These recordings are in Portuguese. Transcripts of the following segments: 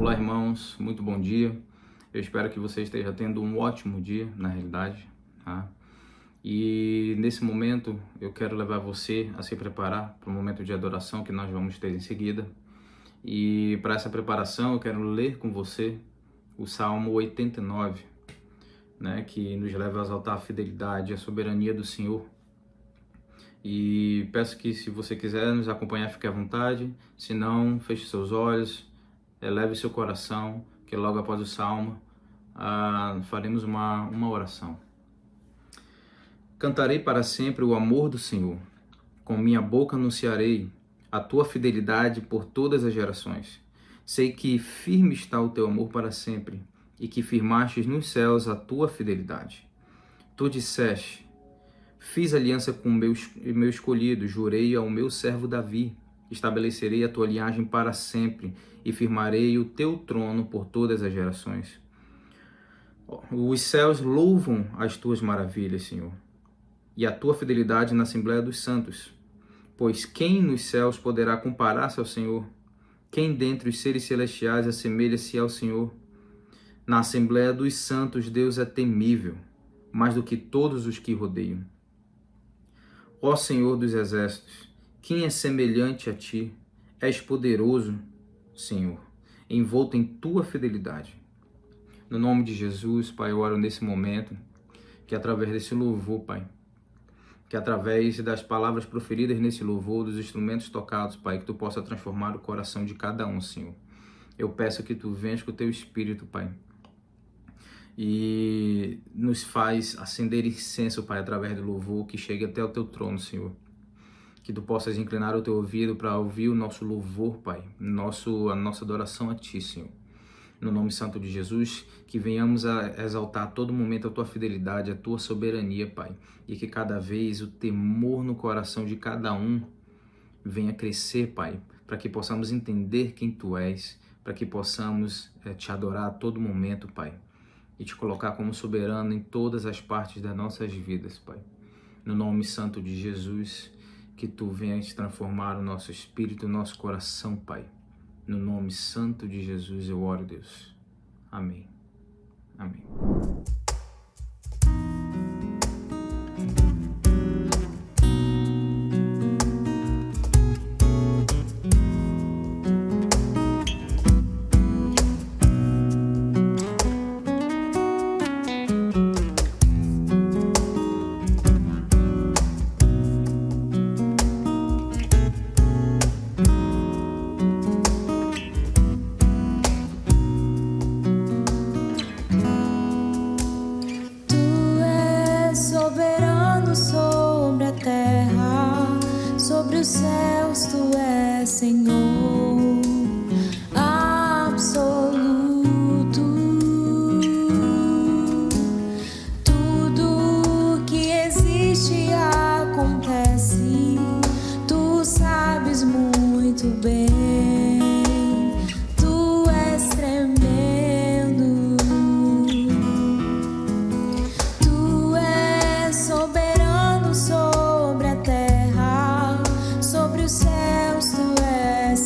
Olá, irmãos, muito bom dia. Eu espero que você esteja tendo um ótimo dia, na realidade, tá? E nesse momento eu quero levar você a se preparar para o momento de adoração que nós vamos ter em seguida. E para essa preparação eu quero ler com você o Salmo 89, né, que nos leva a exaltar a fidelidade e a soberania do Senhor. E peço que, se você quiser nos acompanhar, fique à vontade. Se não, feche seus olhos, eleve seu coração, que logo após o Salmo faremos uma oração. Cantarei para sempre o amor do Senhor. Com minha boca anunciarei a tua fidelidade por todas as gerações. Sei que firme está o teu amor para sempre e que firmastes nos céus a tua fidelidade. Tu disseste: fiz aliança com meu escolhido, jurei ao meu servo Davi, estabelecerei a tua linhagem para sempre e firmarei o teu trono por todas as gerações. Os céus louvam as tuas maravilhas, Senhor, e a tua fidelidade na Assembleia dos Santos. Pois quem nos céus poderá comparar-se ao Senhor? Quem dentre os seres celestiais assemelha-se ao Senhor? Na Assembleia dos Santos, Deus é temível, mais do que todos os que rodeiam. Ó Senhor dos Exércitos, quem é semelhante a ti? És poderoso, Senhor, envolto em tua fidelidade. No nome de Jesus, Pai, eu oro nesse momento, que através desse louvor, Pai, que através das palavras proferidas nesse louvor, dos instrumentos tocados, Pai, que tu possa transformar o coração de cada um, Senhor. Eu peço que tu venhas com o teu Espírito, Pai, e nos faz acender incenso, Pai, através do louvor, que chegue até o teu trono, Senhor. Que tu possas inclinar o teu ouvido para ouvir o nosso louvor, Pai, a nossa adoração a ti, Senhor. No nome santo de Jesus, que venhamos a exaltar a todo momento a tua fidelidade, a tua soberania, Pai, e que cada vez o temor no coração de cada um venha crescer, Pai, para que possamos entender quem tu és, para que possamos te adorar a todo momento, Pai, e te colocar como soberano em todas as partes das nossas vidas, Pai. No nome santo de Jesus, que tu venhas transformar o nosso espírito, o nosso coração, Pai. No nome santo de Jesus eu oro, Deus. Amém. Amém. Sobre os céus tu és Senhor absoluto. Tudo que existe acontece, tu sabes muito bem. Tu és tremendo. Tu és soberano sobre a terra. Sobre os céus tu és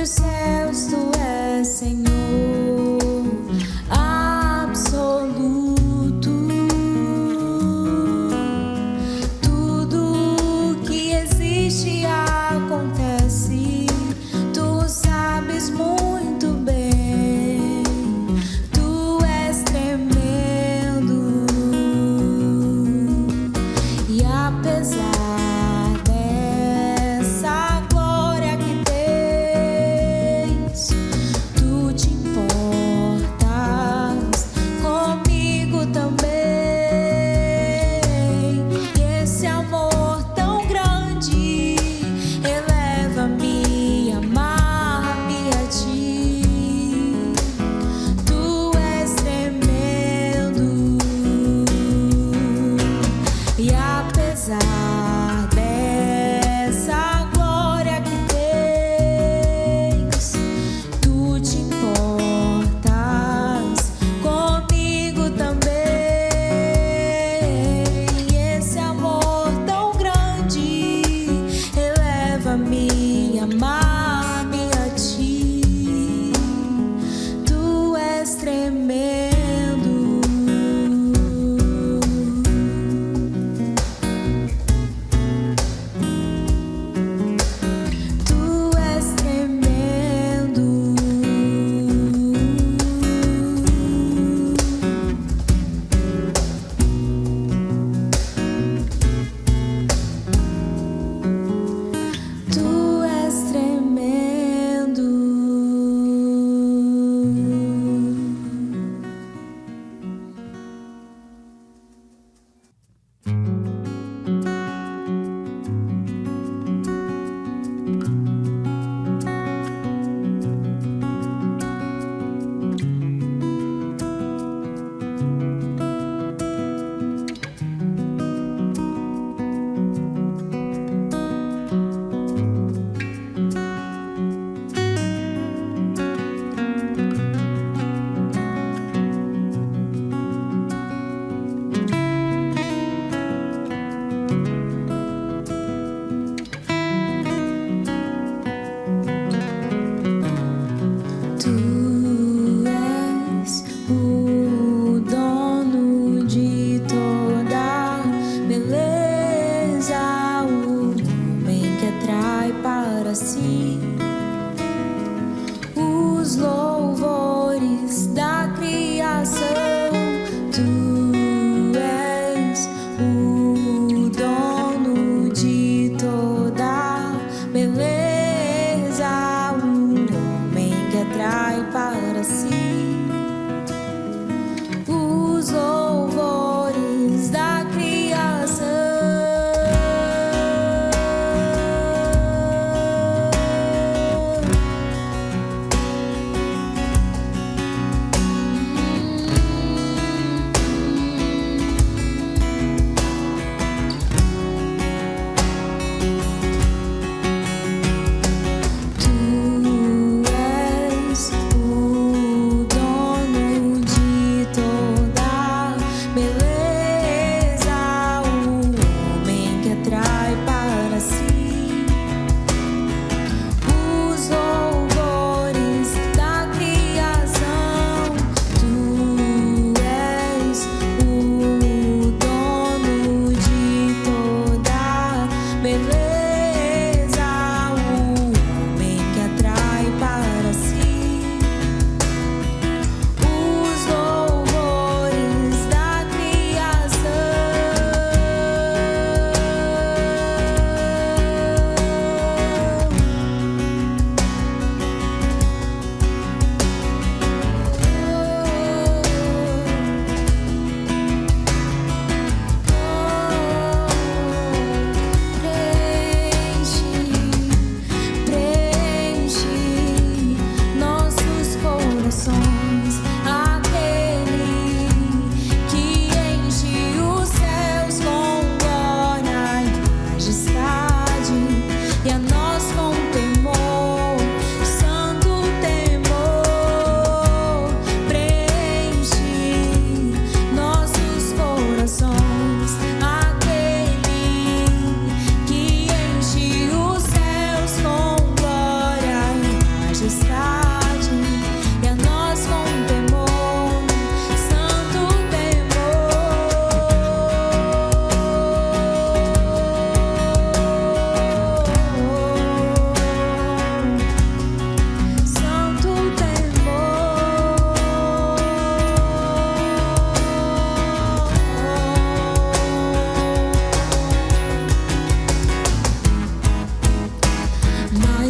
os céus tu és Senhor absoluto. Tudo que existe acontece, tu sabes muito bem. Tu és tremendo e apesar dessa glória que tens, tu te importas comigo também. E esse amor tão grande eleva-me, amar-me a ti. Tu és tremendo e apesar dessa glória que tens, tu te importas comigo também. E esse amor tão grande eleva-me, amar-me a ti. Tu és tremendo. Tu és tremendo. Tu és tremendo. Tu és o dono de toda beleza, o homem que atrai para si os louvores da criação. Tu és o dono de toda beleza, um homem que atrai para si os louvores da criação.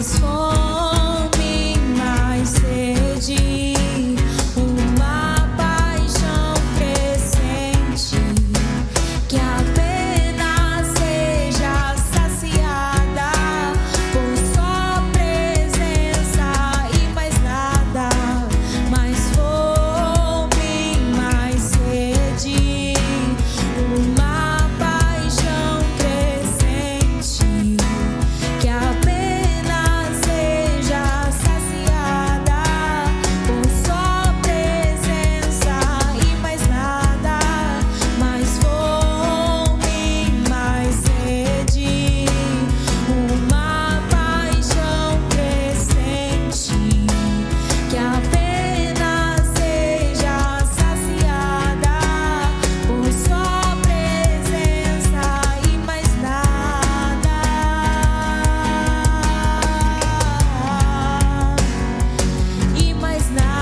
mais fome, mais sede, uma paixão crescente, que apenas seja saciada por sua presença e mais nada. Mais fome, mais sede, uma paixão crescente, que apenas seja saciada por sua presença e mais nada. Mais fome, mais sede, uma paixão crescente, que apenas seja saciada por sua presença e mais nada. E mais nada.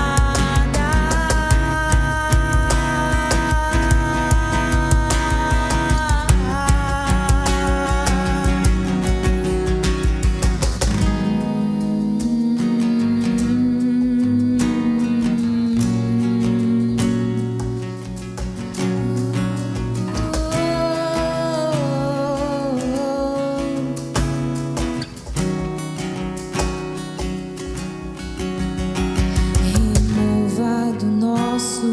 Remova do nosso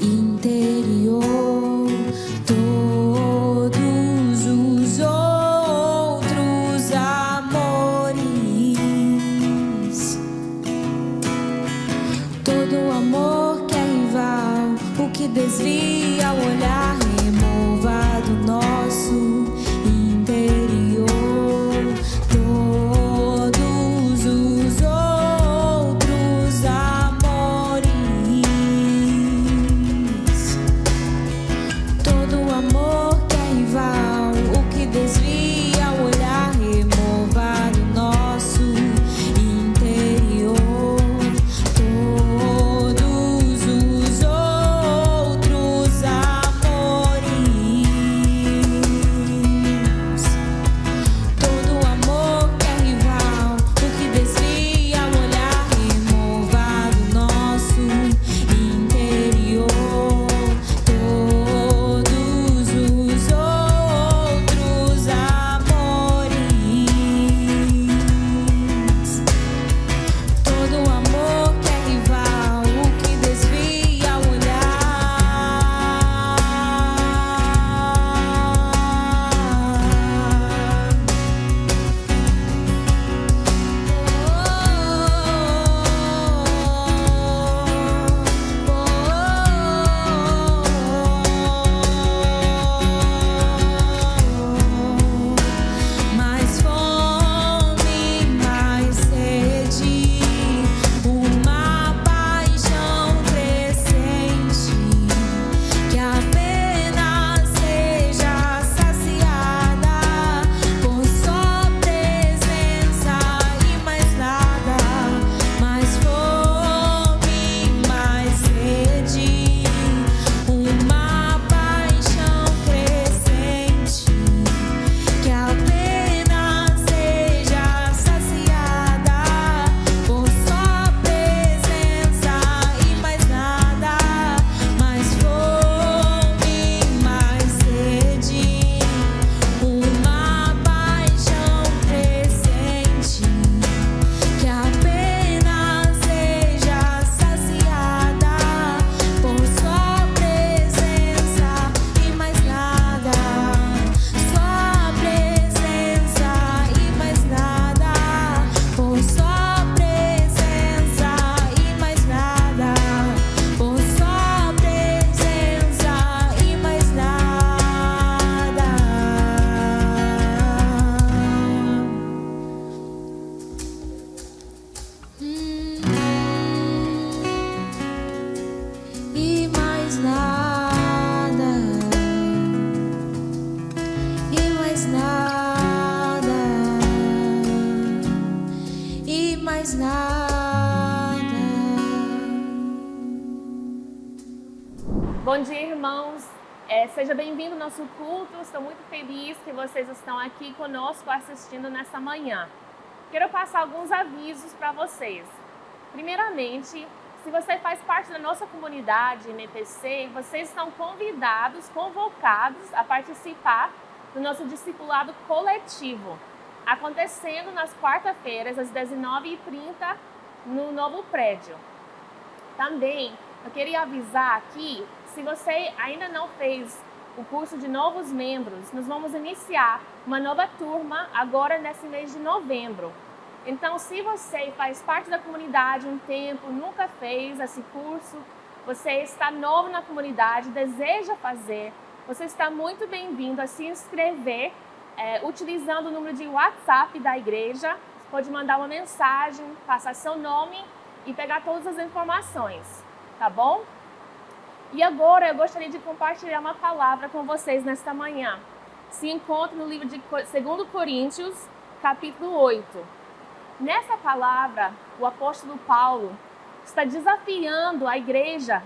interior todos os outros amores, todo amor que é rival, o que desvia o olhar. Remova do nosso interior todos os outros amores, todo amor que é rival, o que desvia o olhar. Remova do nosso interior todos os outros amores, todo amor que é rival, o que desvia o olhar. Remova do nosso interior todos os outros amores, todo amor que é rival, o que desvia o olhar. Mais fome, mais sede, uma paixão crescente, que apenas seja saciada por sua presença e mais nada. Mais fome, mais sede, uma paixão crescente, que apenas seja saciada por sua presença e mais nada. Mais fome, mais sede, uma paixão crescente, que apenas seja saciada por sua presença e mais nada. Sua presença e mais nada. Por sua presença e mais nada. Por sua presença e mais nada. E mais nada. E mais nada. E mais nada. Bom dia, irmãos. Seja bem-vindo ao nosso culto. Estou muito feliz que vocês estão aqui conosco assistindo nessa manhã. quero passar alguns avisos para vocês. Primeiramente, se você faz parte da nossa comunidade NPC, vocês estão convidados, convocados a participar do nosso discipulado coletivo, acontecendo nas quarta-feiras, às 19h30, no novo prédio. Também, eu queria avisar aqui, se você ainda não fez o curso de novos membros, nós vamos iniciar uma nova turma agora nesse mês de novembro. Então, se você faz parte da comunidade um tempo, nunca fez esse curso, você está novo na comunidade, deseja fazer, você está muito bem-vindo a se inscrever utilizando o número de WhatsApp da igreja. Você pode mandar uma mensagem, passar seu nome e pegar todas as informações, tá bom? E agora eu gostaria de compartilhar uma palavra com vocês nesta manhã. Se encontra no livro de 2 Coríntios, capítulo 8. Nessa palavra, o apóstolo Paulo está desafiando a igreja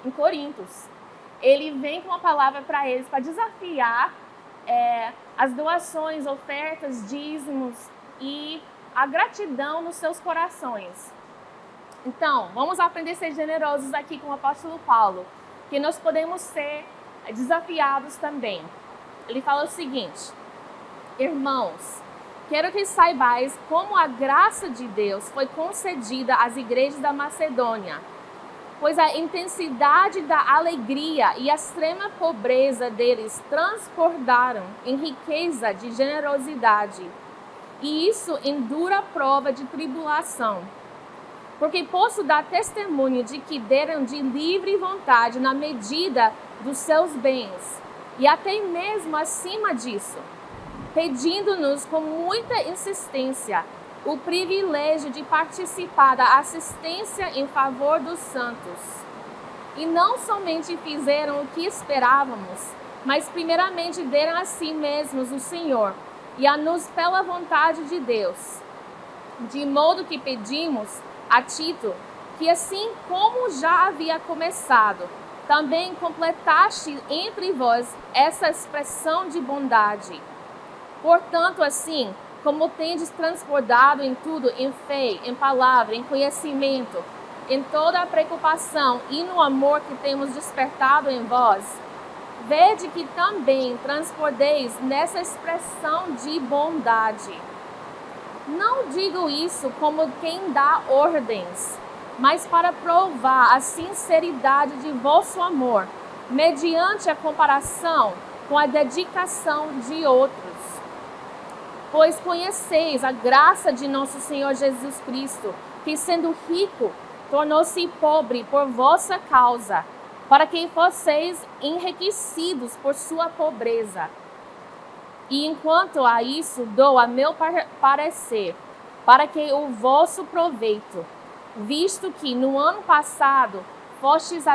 em Corintos. Ele vem com uma palavra para eles para desafiar as doações, ofertas, dízimos e a gratidão nos seus corações. Então, vamos aprender a ser generosos aqui com o apóstolo Paulo, que nós podemos ser desafiados também. Ele fala o seguinte: irmãos, quero que saibais como a graça de Deus foi concedida às igrejas da Macedônia, pois a intensidade da alegria e a extrema pobreza deles transbordaram em riqueza de generosidade, e isso em dura prova de tribulação. Porque posso dar testemunho de que deram de livre vontade na medida dos seus bens, e até mesmo acima disso, pedindo-nos com muita insistência o privilégio de participar da assistência em favor dos santos. E não somente fizeram o que esperávamos, mas primeiramente deram a si mesmos o Senhor e a nos pela vontade de Deus. De modo que pedimos a Tito que, assim como já havia começado, também completaste entre vós essa expressão de bondade. Portanto, assim como tendes transbordado em tudo, em fé, em palavra, em conhecimento, em toda a preocupação e no amor que temos despertado em vós, vede que também transbordeis nessa expressão de bondade. Não digo isso como quem dá ordens, mas para provar a sinceridade de vosso amor, mediante a comparação com a dedicação de outros. Pois conheceis a graça de nosso Senhor Jesus Cristo, que sendo rico, tornou-se pobre por vossa causa, para que fosseis enriquecidos por sua pobreza. E enquanto a isso dou a meu parecer, para que o vosso proveito, visto que no ano passado fostes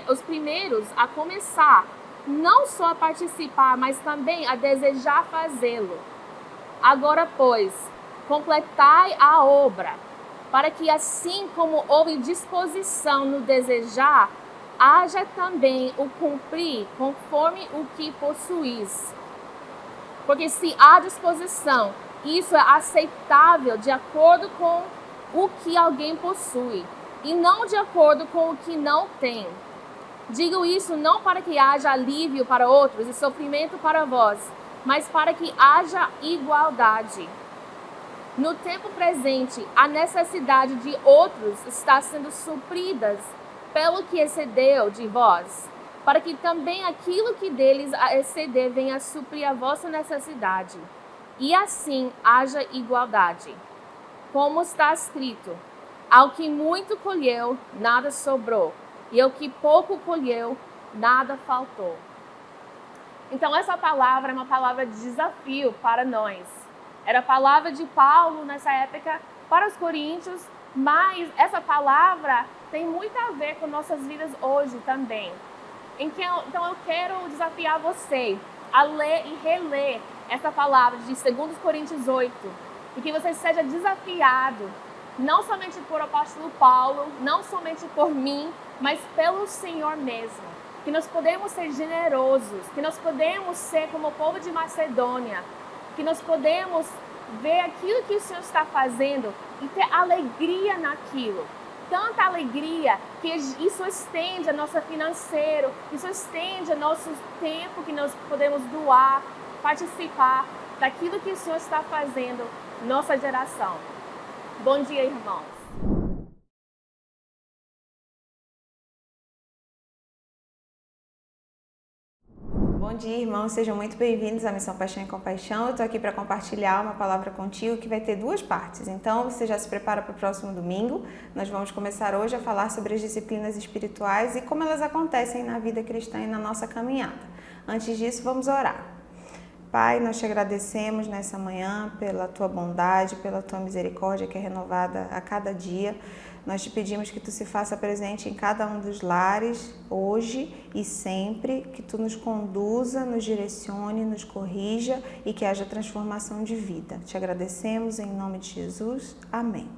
os primeiros a começar, não só a participar, mas também a desejar fazê-lo. Agora, pois, completai a obra, para que assim como houve disposição no desejar, haja também o cumprir conforme o que possuís. Porque se há disposição, isso é aceitável de acordo com o que alguém possui, e não de acordo com o que não tem. Digo isso não para que haja alívio para outros e sofrimento para vós, mas para que haja igualdade. No tempo presente, a necessidade de outros está sendo supridas pelo que excedeu de vós, para que também aquilo que deles exceder venha a suprir a vossa necessidade, e assim haja igualdade. Como está escrito: ao que muito colheu, nada sobrou, e ao que pouco colheu, nada faltou. Então essa palavra é uma palavra de desafio para nós. Era a palavra de Paulo nessa época para os coríntios, mas essa palavra tem muito a ver com nossas vidas hoje também. Então eu quero desafiar você a ler e reler essa palavra de 2 Coríntios 8, e que você seja desafiado, não somente por apóstolo Paulo, não somente por mim, mas pelo Senhor mesmo. Que nós podemos ser generosos, que nós podemos ser como o povo de Macedônia, que nós podemos ver aquilo que o Senhor está fazendo e ter alegria naquilo. Tanta alegria que isso estende a nosso financeiro, isso estende a nosso tempo que nós podemos doar, participar daquilo que o Senhor está fazendo na nossa geração. Bom dia, irmãos. Bom dia, irmãos, sejam muito bem-vindos à Missão Paixão e Compaixão. Eu estou aqui para compartilhar uma palavra contigo que vai ter duas partes. Então, você já se prepara para o próximo domingo. Nós vamos começar hoje a falar sobre as disciplinas espirituais e como elas acontecem na vida cristã e na nossa caminhada. Antes disso, vamos orar. Pai, nós te agradecemos nessa manhã pela tua bondade, pela tua misericórdia que é renovada a cada dia. Nós te pedimos que tu se faça presente em cada um dos lares, hoje e sempre, que tu nos conduza, nos direcione, nos corrija e que haja transformação de vida. Te agradecemos em nome de Jesus. Amém.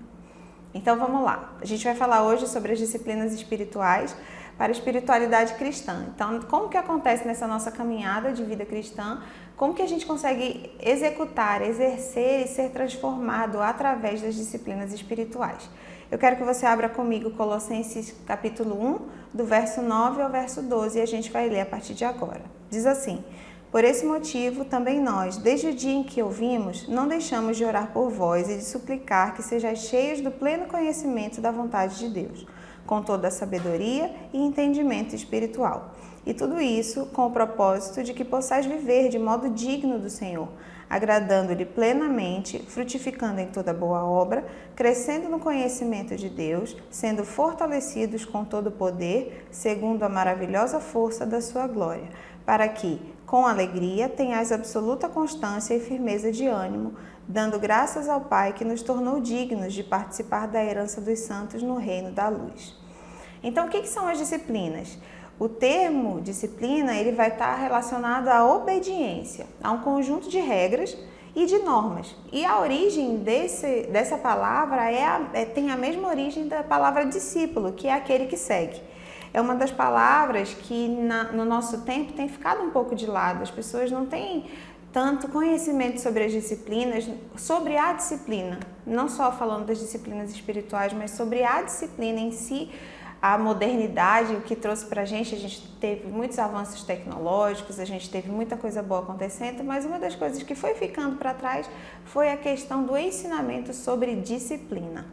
Então vamos lá. A gente vai falar hoje sobre as disciplinas espirituais para a espiritualidade cristã. Então, como que acontece nessa nossa caminhada de vida cristã? Como que a gente consegue executar, exercer e ser transformado através das disciplinas espirituais? Eu quero que você abra comigo Colossenses capítulo 1, do verso 9 ao verso 12, e a gente vai ler a partir de agora. Diz assim: por esse motivo, também nós, desde o dia em que ouvimos, não deixamos de orar por vós e de suplicar que sejais cheios do pleno conhecimento da vontade de Deus, com toda a sabedoria e entendimento espiritual. E tudo isso com o propósito de que possais viver de modo digno do Senhor, agradando-lhe plenamente, frutificando em toda boa obra, crescendo no conhecimento de Deus, sendo fortalecidos com todo o poder, segundo a maravilhosa força da sua glória, para que, com alegria, tenhais absoluta constância e firmeza de ânimo, dando graças ao Pai que nos tornou dignos de participar da herança dos santos no reino da luz. Então, o que são as disciplinas? O termo disciplina ele vai estar relacionado à obediência, a um conjunto de regras e de normas. E a origem dessa palavra tem a mesma origem da palavra discípulo, que é aquele que segue. É uma das palavras que no nosso tempo tem ficado um pouco de lado. As pessoas não têm tanto conhecimento sobre as disciplinas, sobre a disciplina, não só falando das disciplinas espirituais, mas sobre a disciplina em si. A modernidade, o que trouxe para a gente teve muitos avanços tecnológicos, a gente teve muita coisa boa acontecendo, mas uma das coisas que foi ficando para trás foi a questão do ensinamento sobre disciplina.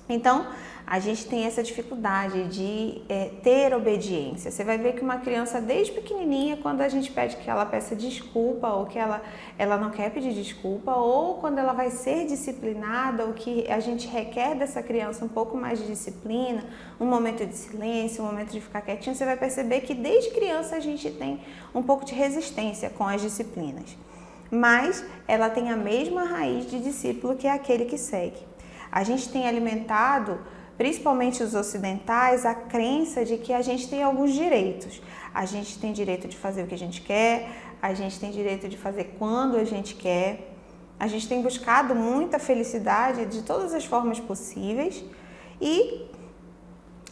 Então, a gente tem essa dificuldade de ter obediência. Você vai ver que uma criança desde pequenininha, quando a gente pede que ela peça desculpa ou que ela não quer pedir desculpa, ou quando ela vai ser disciplinada, ou que a gente requer dessa criança um pouco mais de disciplina, um momento de silêncio, um momento de ficar quietinho, você vai perceber que desde criança a gente tem um pouco de resistência com as disciplinas. Mas ela tem a mesma raiz de discípulo que é aquele que segue. A gente tem alimentado, principalmente os ocidentais, a crença de que a gente tem alguns direitos. A gente tem direito de fazer o que a gente quer, a gente tem direito de fazer quando a gente quer. A gente tem buscado muita felicidade de todas as formas possíveis e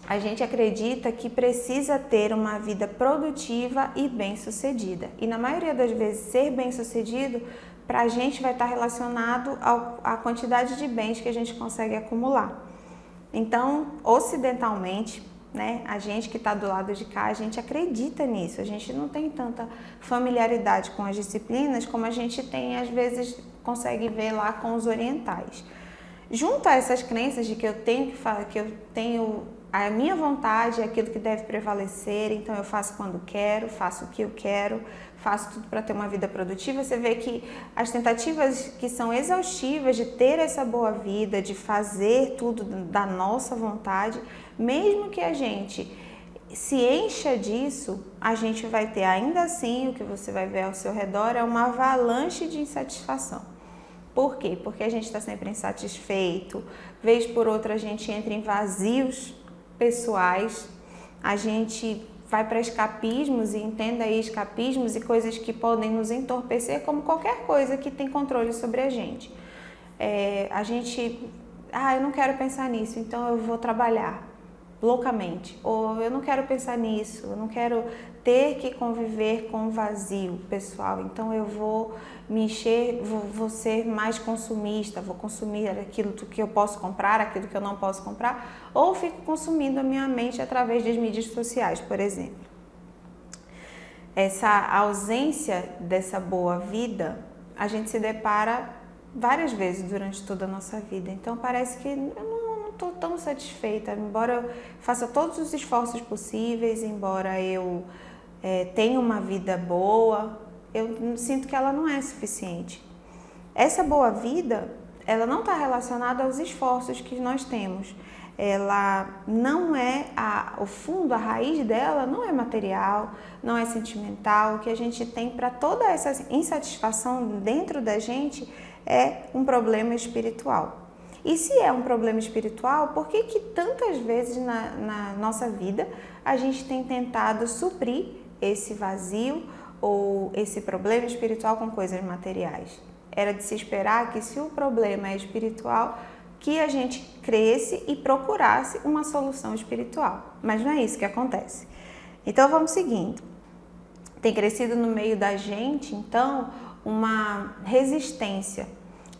a gente acredita que precisa ter uma vida produtiva e bem-sucedida. E na maioria das vezes, ser bem-sucedido para a gente vai estar relacionado à quantidade de bens que a gente consegue acumular. Então, ocidentalmente, né, a gente que está do lado de cá, a gente acredita nisso. A gente não tem tanta familiaridade com as disciplinas como a gente tem, às vezes, consegue ver lá com os orientais. Junto a essas crenças de que eu tenho a minha vontade é aquilo que deve prevalecer, então eu faço quando quero, faço o que eu quero, faço tudo para ter uma vida produtiva. Você vê que as tentativas que são exaustivas de ter essa boa vida, de fazer tudo da nossa vontade, mesmo que a gente se encha disso, a gente vai ter ainda assim, o que você vai ver ao seu redor é uma avalanche de insatisfação. Por quê? Porque a gente está sempre insatisfeito, vez por outra a gente entra em vazios pessoais, a gente vai para escapismos, e entenda aí escapismos e coisas que podem nos entorpecer como qualquer coisa que tem controle sobre a gente. Eu não quero pensar nisso, então eu vou trabalhar loucamente, ou eu não quero pensar nisso, eu não quero ter que conviver com o vazio pessoal. Então eu vou me encher, vou ser mais consumista, vou consumir aquilo que eu posso comprar, aquilo que eu não posso comprar, ou fico consumindo a minha mente através das mídias sociais, por exemplo. Essa ausência dessa boa vida, a gente se depara várias vezes durante toda a nossa vida. Então parece que eu não estou tão satisfeita, embora eu faça todos os esforços possíveis, embora eu tenha uma vida boa, eu sinto que ela não é suficiente. Essa boa vida, ela não está relacionada aos esforços que nós temos. Ela não é, o fundo, a raiz dela não é material, não é sentimental. O que a gente tem para toda essa insatisfação dentro da gente é um problema espiritual. E se é um problema espiritual, por que tantas vezes na nossa vida a gente tem tentado suprir esse vazio ou esse problema espiritual com coisas materiais? Era de se esperar que, se o problema é espiritual, que a gente cresce e procurasse uma solução espiritual. Mas não é isso que acontece. Então vamos seguindo. Tem crescido no meio da gente, então, uma resistência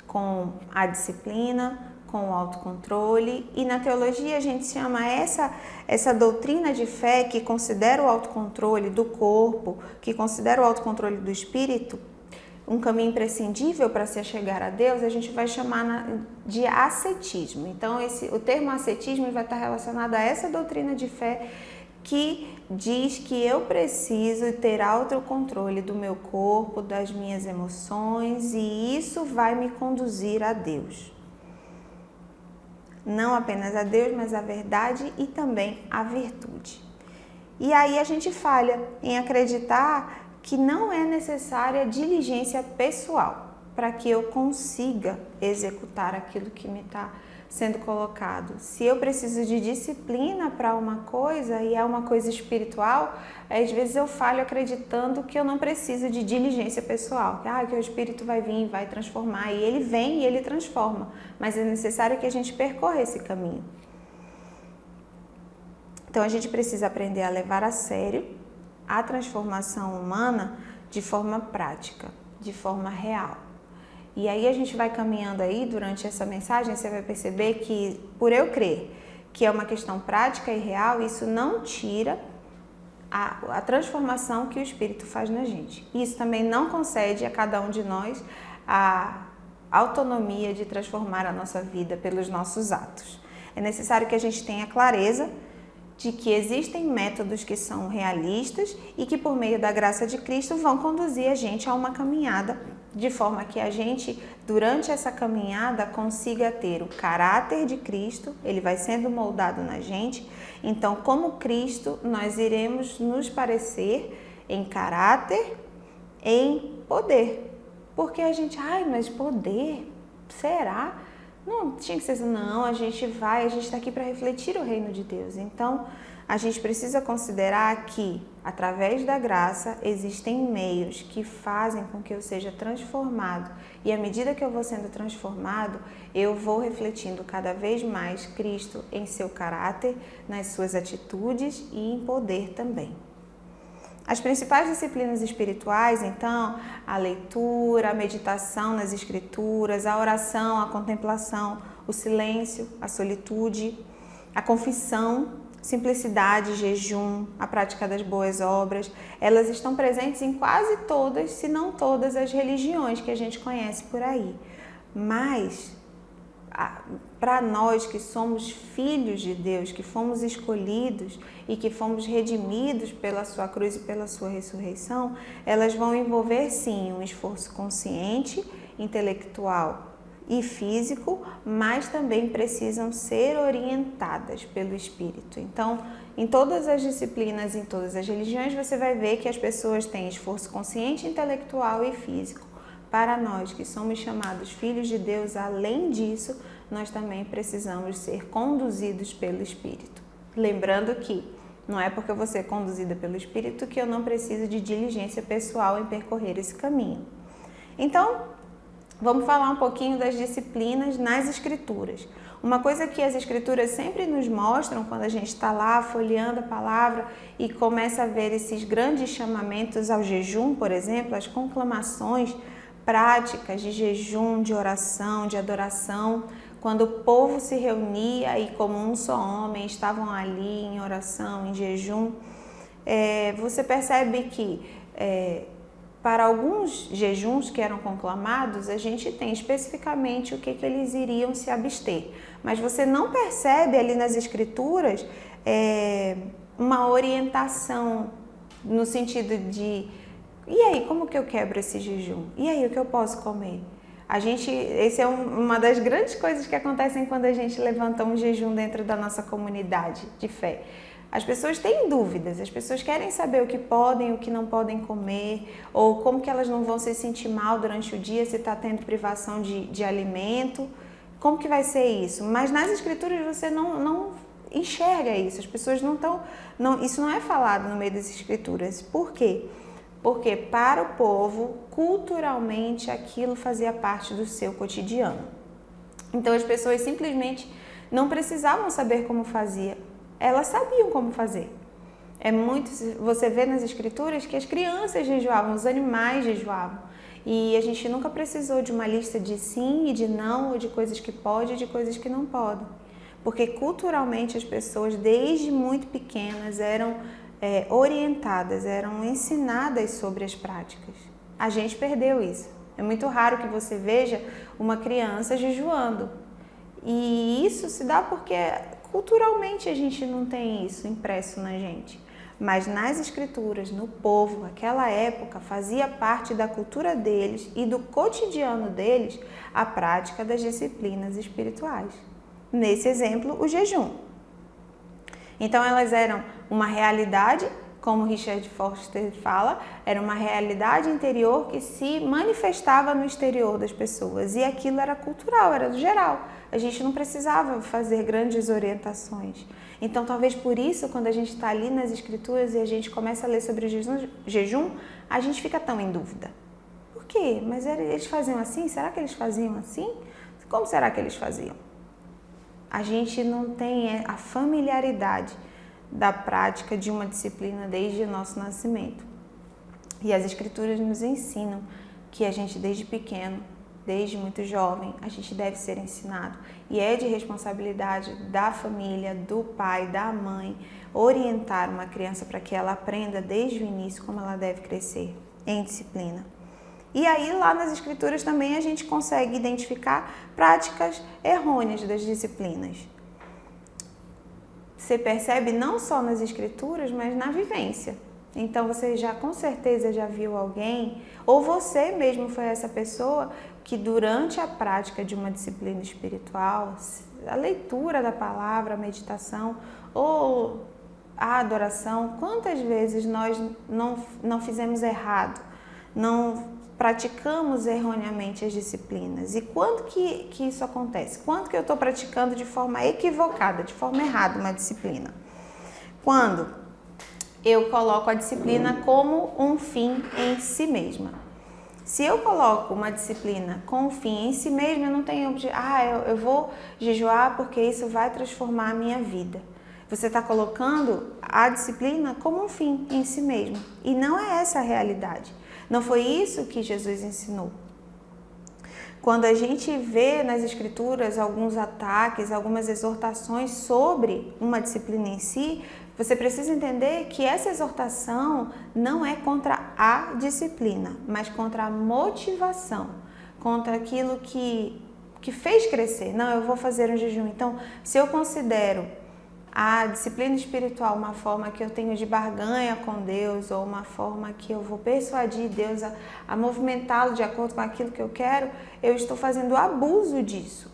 com a disciplina, com o autocontrole, e na teologia a gente chama essa doutrina de fé que considera o autocontrole do corpo, que considera o autocontrole do espírito, um caminho imprescindível para se chegar a Deus, a gente vai chamar de ascetismo. Então o termo ascetismo vai estar relacionado a essa doutrina de fé que diz que eu preciso ter autocontrole do meu corpo, das minhas emoções, e isso vai me conduzir a Deus. Não apenas a Deus, mas a verdade e também a virtude. E aí a gente falha em acreditar que não é necessária diligência pessoal para que eu consiga executar aquilo que me está sendo colocado. Se eu preciso de disciplina para uma coisa e é uma coisa espiritual, às vezes eu falho acreditando que eu não preciso de diligência pessoal, que o Espírito vai vir e vai transformar, e ele vem e ele transforma, mas é necessário que a gente percorra esse caminho. Então a gente precisa aprender a levar a sério a transformação humana de forma prática, de forma real. E aí a gente vai caminhando aí durante essa mensagem, você vai perceber que, por eu crer que é uma questão prática e real, isso não tira a transformação que o Espírito faz na gente. Isso também não concede a cada um de nós a autonomia de transformar a nossa vida pelos nossos atos. É necessário que a gente tenha clareza de que existem métodos que são realistas e que, por meio da graça de Cristo, vão conduzir a gente a uma caminhada, de forma que a gente, durante essa caminhada, consiga ter o caráter de Cristo, ele vai sendo moldado na gente. Então, como Cristo, nós iremos nos parecer em caráter, em poder. Porque a gente, mas poder? Será? Não tinha que ser assim, não, a gente está aqui para refletir o reino de Deus. Então, a gente precisa considerar que, através da graça, existem meios que fazem com que eu seja transformado. E à medida que eu vou sendo transformado, eu vou refletindo cada vez mais Cristo em seu caráter, nas suas atitudes e em poder também. As principais disciplinas espirituais, então, a leitura, a meditação nas escrituras, a oração, a contemplação, o silêncio, a solitude, a confissão, simplicidade, jejum, a prática das boas obras, elas estão presentes em quase todas, se não todas, as religiões que a gente conhece por aí. Mas, para nós que somos filhos de Deus, que fomos escolhidos e que fomos redimidos pela sua cruz e pela sua ressurreição, elas vão envolver sim um esforço consciente, intelectual e físico, mas também precisam ser orientadas pelo Espírito. Então, em todas as disciplinas, em todas as religiões, você vai ver que as pessoas têm esforço consciente, intelectual e físico. Para nós que somos chamados filhos de Deus, além disso, nós também precisamos ser conduzidos pelo Espírito. Lembrando que não é porque eu vou ser conduzida pelo Espírito que eu não preciso de diligência pessoal em percorrer esse caminho. Então, Vamos falar um pouquinho das disciplinas nas Escrituras. Uma coisa que as Escrituras sempre nos mostram quando a gente está lá folheando a palavra e começa a ver esses grandes chamamentos ao jejum, por exemplo, as conclamações práticas de jejum, de oração, de adoração, quando o povo se reunia e como um só homem estavam ali em oração, em jejum, você percebe que para alguns jejuns que eram conclamados, a gente tem especificamente o que eles iriam se abster. Mas você não percebe ali nas Escrituras uma orientação no sentido de: e aí, como que eu quebro esse jejum? E aí, o que eu posso comer? Esse é uma das grandes coisas que acontecem quando a gente levanta um jejum dentro da nossa comunidade de fé. As pessoas têm dúvidas, as pessoas querem saber o que podem e o que não podem comer, ou como que elas não vão se sentir mal durante o dia se está tendo privação de alimento, como que vai ser isso? Mas nas Escrituras você não enxerga isso, as pessoas isso não é falado no meio das Escrituras. Por quê? Porque para o povo, culturalmente, aquilo fazia parte do seu cotidiano. Então as pessoas simplesmente não precisavam saber como fazia. Elas sabiam como fazer. Você vê nas Escrituras que as crianças jejuavam, os animais jejuavam. E a gente nunca precisou de uma lista de sim e de não, ou de coisas que podem e de coisas que não podem. Porque culturalmente as pessoas, desde muito pequenas, eram orientadas, eram ensinadas sobre as práticas. A gente perdeu isso. É muito raro que você veja uma criança jejuando. E isso se dá porque culturalmente a gente não tem isso impresso na gente. Mas nas Escrituras, no povo, aquela época, fazia parte da cultura deles e do cotidiano deles a prática das disciplinas espirituais. Nesse exemplo, o jejum. Então elas eram uma realidade, como Richard Foster fala, era uma realidade interior que se manifestava no exterior das pessoas. E aquilo era cultural, era geral. A gente não precisava fazer grandes orientações. Então, talvez por isso, quando a gente está ali nas Escrituras e a gente começa a ler sobre o jejum, a gente fica tão em dúvida. Por quê? Mas eles faziam assim? Será que eles faziam assim? Como será que eles faziam? A gente não tem a familiaridade da prática de uma disciplina desde o nosso nascimento. E as Escrituras nos ensinam que a gente, desde pequeno, desde muito jovem, a gente deve ser ensinado. E é de responsabilidade da família, do pai, da mãe, orientar uma criança para que ela aprenda desde o início como ela deve crescer em disciplina. E aí, lá nas Escrituras também a gente consegue identificar práticas errôneas das disciplinas. Você percebe não só nas Escrituras, mas na vivência. Então você com certeza já viu alguém, ou você mesmo foi essa pessoa que durante a prática de uma disciplina espiritual, a leitura da palavra, a meditação ou a adoração, quantas vezes nós não fizemos errado, não praticamos erroneamente as disciplinas? E quando que isso acontece? Quando que eu estou praticando de forma equivocada, de forma errada uma disciplina? Quando eu coloco a disciplina como um fim em si mesma. Se eu coloco uma disciplina com um fim em si mesma, eu não tenho eu vou jejuar porque isso vai transformar a minha vida. Você está colocando a disciplina como um fim em si mesmo. E não é essa a realidade. Não foi isso que Jesus ensinou. Quando a gente vê nas Escrituras alguns ataques, algumas exortações sobre uma disciplina em si, você precisa entender que essa exortação não é contra a disciplina, mas contra a motivação, contra aquilo que fez crescer. Não, eu vou fazer um jejum. Então, se eu considero a disciplina espiritual uma forma que eu tenho de barganha com Deus, ou uma forma que eu vou persuadir Deus a movimentá-lo de acordo com aquilo que eu quero, eu estou fazendo abuso disso.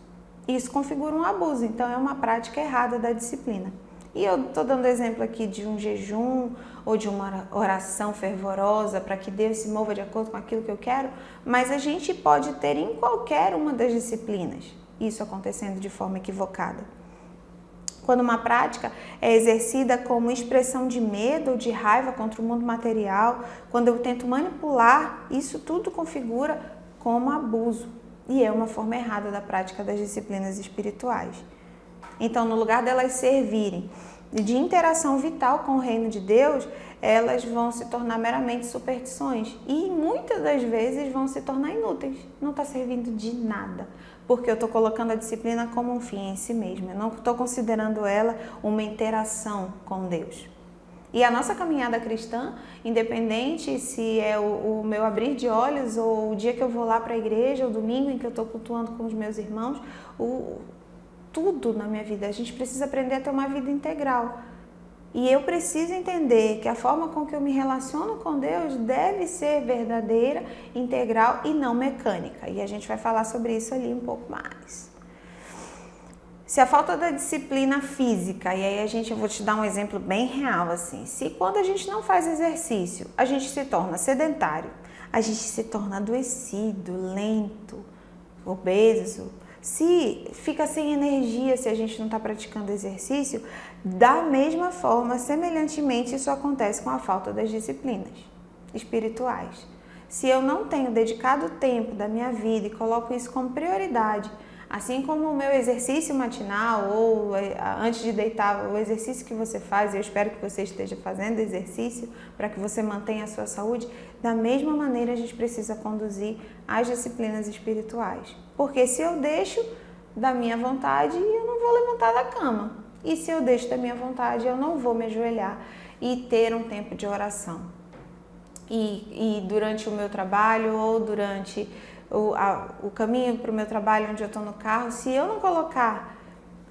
Isso configura um abuso, então é uma prática errada da disciplina. E eu estou dando exemplo aqui de um jejum ou de uma oração fervorosa para que Deus se mova de acordo com aquilo que eu quero, mas a gente pode ter em qualquer uma das disciplinas isso acontecendo de forma equivocada. Quando uma prática é exercida como expressão de medo ou de raiva contra o mundo material, quando eu tento manipular, isso tudo configura como abuso. e é uma forma errada da prática das disciplinas espirituais. Então, no lugar delas servirem de interação vital com o reino de Deus, elas vão se tornar meramente superstições e muitas das vezes vão se tornar inúteis. Não está servindo de nada, porque eu estou colocando a disciplina como um fim em si mesma. Eu não estou considerando ela uma interação com Deus. E a nossa caminhada cristã, independente se é o meu abrir de olhos ou o dia que eu vou lá para a igreja, o domingo em que eu estou cultuando com os meus irmãos, tudo na minha vida, a gente precisa aprender a ter uma vida integral. E eu preciso entender que a forma com que eu me relaciono com Deus deve ser verdadeira, integral e não mecânica. E a gente vai falar sobre isso ali um pouco mais. Se a falta da disciplina física, e aí eu vou te dar um exemplo bem real, assim, se quando a gente não faz exercício, a gente se torna sedentário, a gente se torna adoecido, lento, obeso, se fica sem energia se a gente não está praticando exercício, da mesma forma, semelhantemente, isso acontece com a falta das disciplinas espirituais. Se eu não tenho dedicado tempo da minha vida e coloco isso como prioridade, assim como o meu exercício matinal ou antes de deitar, o exercício que você faz, eu espero que você esteja fazendo exercício para que você mantenha a sua saúde, da mesma maneira a gente precisa conduzir as disciplinas espirituais. Porque se eu deixo da minha vontade, eu não vou levantar da cama. E se eu deixo da minha vontade, eu não vou me ajoelhar e ter um tempo de oração. E durante o meu trabalho ou durante o caminho para o meu trabalho, onde eu estou no carro, se eu não colocar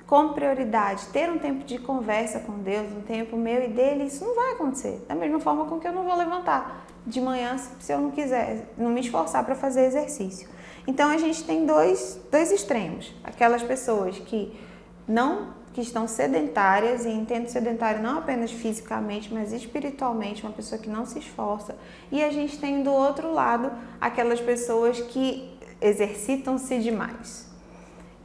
como prioridade ter um tempo de conversa com Deus, um tempo meu e dele, isso não vai acontecer. Da mesma forma com que eu não vou levantar de manhã se eu não quiser, não me esforçar para fazer exercício. Então a gente tem dois extremos. Aquelas pessoas que estão sedentárias, e entendo sedentário não apenas fisicamente, mas espiritualmente, uma pessoa que não se esforça. E a gente tem do outro lado aquelas pessoas que exercitam-se demais.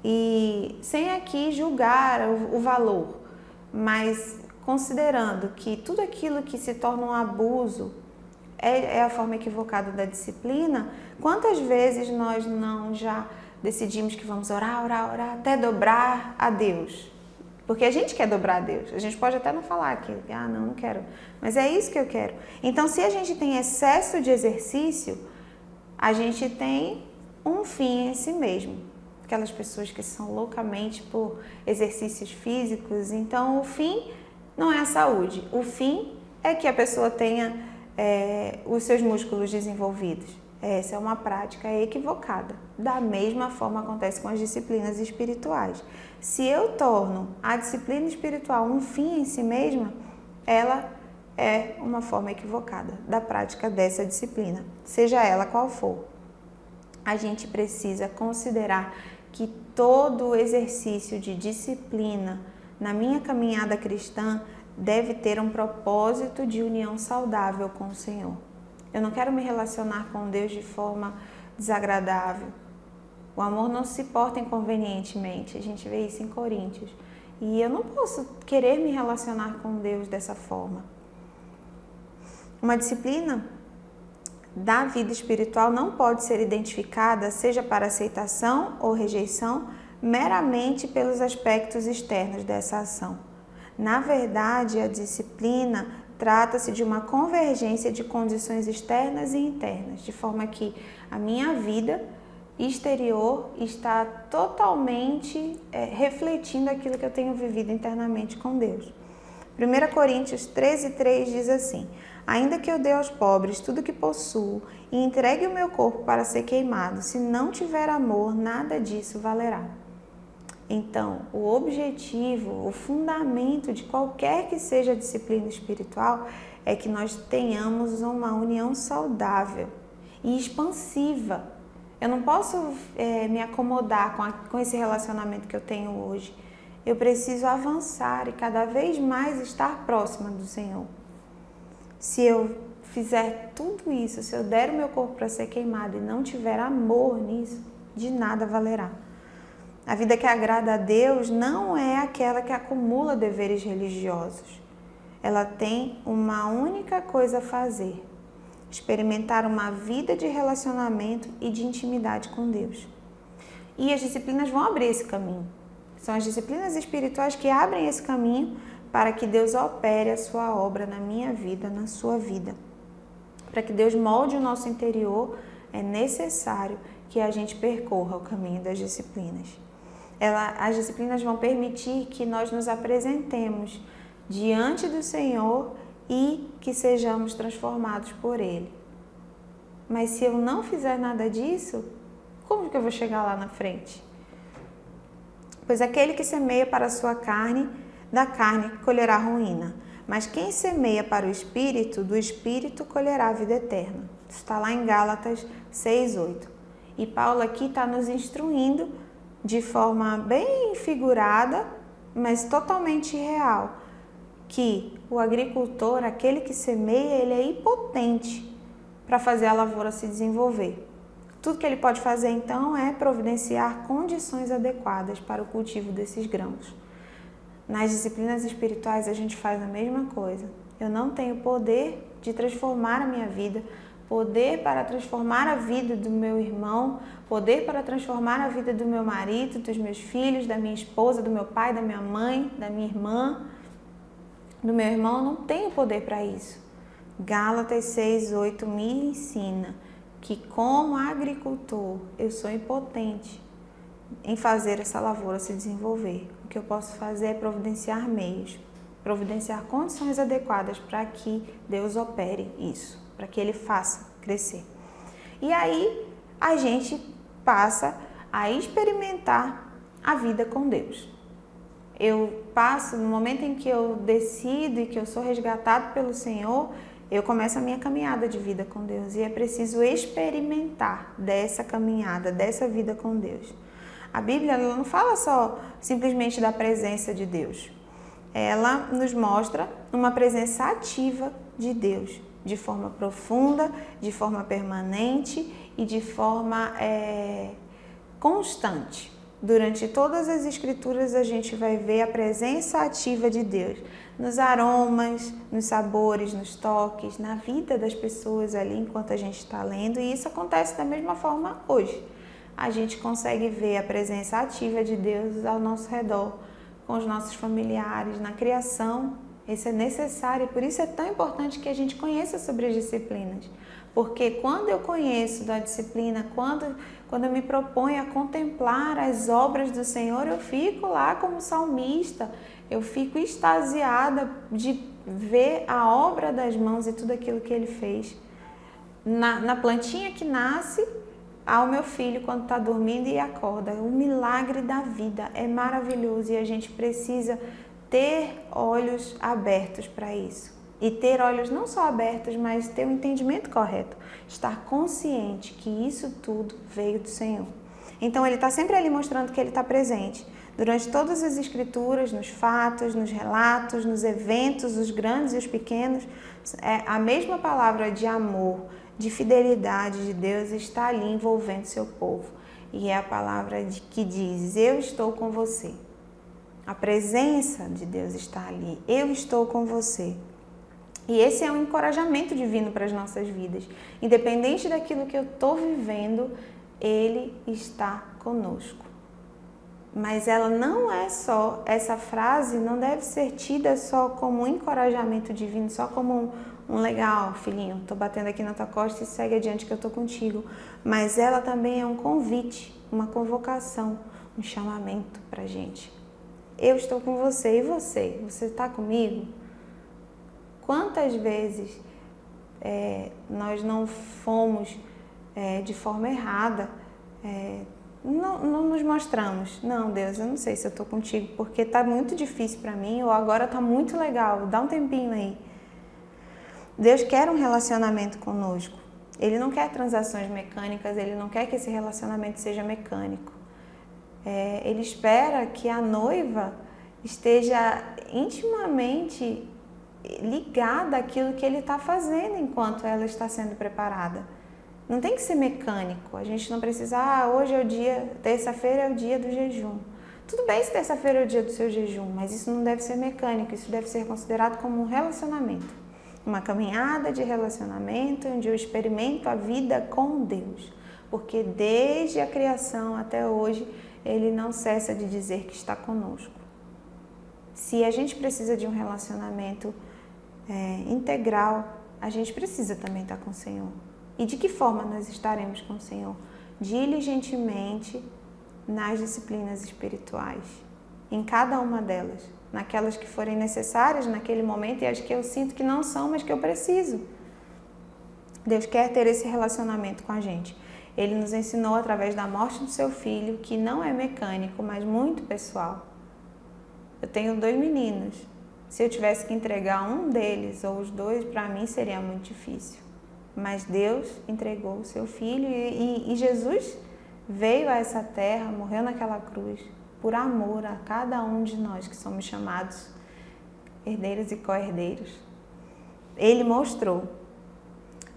E sem aqui julgar o valor, mas considerando que tudo aquilo que se torna um abuso é a forma equivocada da disciplina, quantas vezes nós não já decidimos que vamos orar até dobrar a Deus? Porque a gente quer dobrar a Deus. A gente pode até não falar aquilo, não quero. Mas é isso que eu quero. Então, se a gente tem excesso de exercício, a gente tem um fim em si mesmo. Aquelas pessoas que são loucamente por exercícios físicos. Então, o fim não é a saúde. O fim é que a pessoa tenha os seus músculos desenvolvidos. Essa é uma prática equivocada. Da mesma forma acontece com as disciplinas espirituais. Se eu torno a disciplina espiritual um fim em si mesma, ela é uma forma equivocada da prática dessa disciplina, seja ela qual for. A gente precisa considerar que todo exercício de disciplina na minha caminhada cristã deve ter um propósito de união saudável com o Senhor. Eu não quero me relacionar com Deus de forma desagradável. O amor não se porta inconvenientemente. A gente vê isso em Coríntios. E eu não posso querer me relacionar com Deus dessa forma. Uma disciplina da vida espiritual não pode ser identificada, seja para aceitação ou rejeição, meramente pelos aspectos externos dessa ação. Na verdade, a disciplina trata-se de uma convergência de condições externas e internas, de forma que a minha vida exterior está totalmente refletindo aquilo que eu tenho vivido internamente com Deus. 1 Coríntios 13:3 diz assim: ainda que eu dê aos pobres tudo que possuo e entregue o meu corpo para ser queimado, se não tiver amor, nada disso valerá. Então, o objetivo, o fundamento de qualquer que seja a disciplina espiritual é que nós tenhamos uma união saudável e expansiva. Eu não posso me acomodar com esse relacionamento que eu tenho hoje. Eu preciso avançar e cada vez mais estar próxima do Senhor. Se eu fizer tudo isso, se eu der o meu corpo para ser queimado e não tiver amor nisso, de nada valerá. A vida que agrada a Deus não é aquela que acumula deveres religiosos. Ela tem uma única coisa a fazer: experimentar uma vida de relacionamento e de intimidade com Deus. E as disciplinas vão abrir esse caminho. São as disciplinas espirituais que abrem esse caminho para que Deus opere a sua obra na minha vida, na sua vida. Para que Deus molde o nosso interior, é necessário que a gente percorra o caminho das disciplinas. As disciplinas vão permitir que nós nos apresentemos diante do Senhor e que sejamos transformados por Ele. Mas se eu não fizer nada disso, como que eu vou chegar lá na frente? Pois aquele que semeia para a sua carne, da carne colherá ruína. Mas quem semeia para o Espírito, do Espírito colherá a vida eterna. Isso está lá em Gálatas 6:8. E Paulo aqui está nos instruindo de forma bem figurada, mas totalmente real, que o agricultor, aquele que semeia, ele é impotente para fazer a lavoura se desenvolver. Tudo que ele pode fazer, então, é providenciar condições adequadas para o cultivo desses grãos. Nas disciplinas espirituais, a gente faz a mesma coisa. Eu não tenho poder de transformar a minha vida, poder para transformar a vida do meu irmão, poder para transformar a vida do meu marido, dos meus filhos, da minha esposa, do meu pai, da minha mãe, da minha irmã, do meu irmão. Eu não tenho poder para isso. Gálatas 6:8 me ensina que, como agricultor, eu sou impotente em fazer essa lavoura se desenvolver. O que eu posso fazer é providenciar meios, providenciar condições adequadas para que Deus opere isso, para que Ele faça crescer. E aí a gente passa a experimentar a vida com Deus. Eu passo, no momento em que eu decido e que eu sou resgatado pelo Senhor, eu começo a minha caminhada de vida com Deus e é preciso experimentar dessa caminhada, dessa vida com Deus. A Bíblia ela não fala só simplesmente da presença de Deus. Ela nos mostra uma presença ativa de Deus, de forma profunda, de forma permanente e de forma constante. Durante todas as Escrituras a gente vai ver a presença ativa de Deus nos aromas, nos sabores, nos toques, na vida das pessoas ali enquanto a gente está lendo, e isso acontece da mesma forma hoje. A gente consegue ver a presença ativa de Deus ao nosso redor, com os nossos familiares, na criação. Isso é necessário e por isso é tão importante que a gente conheça sobre as disciplinas. Porque quando eu conheço da disciplina, quando eu me proponho a contemplar as obras do Senhor, eu fico lá como salmista, eu fico extasiada de ver a obra das mãos e tudo aquilo que Ele fez. Na plantinha que nasce, ao meu filho quando está dormindo e acorda. O milagre da vida é maravilhoso e a gente precisa ter olhos abertos para isso. E ter olhos não só abertos, mas ter um entendimento correto. Estar consciente que isso tudo veio do Senhor. Então Ele está sempre ali mostrando que Ele está presente. Durante todas as Escrituras, nos fatos, nos relatos, nos eventos, os grandes e os pequenos, a mesma palavra de amor, de fidelidade de Deus está ali envolvendo seu povo. E é a palavra que diz, eu estou com você. A presença de Deus está ali, eu estou com você. E esse é um encorajamento divino para as nossas vidas. Independente daquilo que eu estou vivendo, Ele está conosco. Mas ela não é só, essa frase não deve ser tida só como um encorajamento divino, só como um legal, filhinho, estou batendo aqui na tua costa e segue adiante que eu estou contigo. Mas ela também é um convite, uma convocação, um chamamento para a gente. Eu estou com você e você? Você está comigo? Quantas vezes nós não fomos de forma errada, não nos mostramos. Não, Deus, eu não sei se eu estou contigo, porque está muito difícil para mim, ou agora está muito legal, dá um tempinho aí. Deus quer um relacionamento conosco. Ele não quer transações mecânicas, Ele não quer que esse relacionamento seja mecânico. Ele espera que a noiva esteja intimamente ligada àquilo que Ele está fazendo enquanto ela está sendo preparada. Não tem que ser mecânico. A gente não precisa, hoje é o dia, terça-feira é o dia do jejum. Tudo bem se terça-feira é o dia do seu jejum, mas isso não deve ser mecânico, isso deve ser considerado como um relacionamento. Uma caminhada de relacionamento onde eu experimento a vida com Deus. porque desde a criação até hoje, Ele não cessa de dizer que está conosco. Se a gente precisa de um relacionamento integral, a gente precisa também estar com o Senhor. E de que forma nós estaremos com o Senhor? Diligentemente nas disciplinas espirituais, em cada uma delas, naquelas que forem necessárias naquele momento e as que eu sinto que não são, mas que eu preciso. Deus quer ter esse relacionamento com a gente. Ele nos ensinou através da morte do seu filho, que não é mecânico, mas muito pessoal. Eu tenho 2 meninos. Se eu tivesse que entregar um deles ou os 2, para mim seria muito difícil. Mas Deus entregou o seu filho e Jesus veio a essa terra, morreu naquela cruz, por amor a cada um de nós que somos chamados herdeiros e co-herdeiros. Ele mostrou.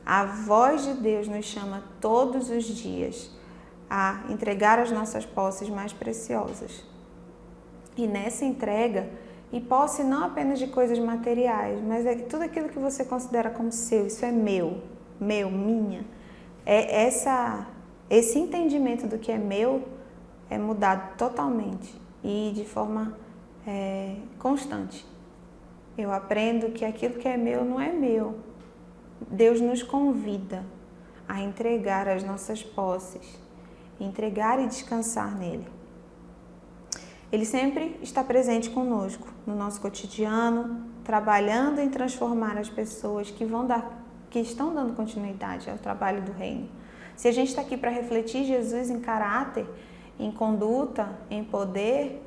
A voz de Deus nos chama todos os dias a entregar as nossas posses mais preciosas. E nessa entrega, e posse não apenas de coisas materiais, mas é tudo aquilo que você considera como seu, isso é meu, minha. Esse entendimento do que é meu é mudado totalmente e de forma constante. Eu aprendo que aquilo que é meu não é meu. Deus nos convida a entregar as nossas posses, entregar e descansar nele. Ele sempre está presente conosco, no nosso cotidiano, trabalhando em transformar as pessoas que estão dando continuidade ao trabalho do reino. Se a gente está aqui para refletir Jesus em caráter, em conduta, em poder,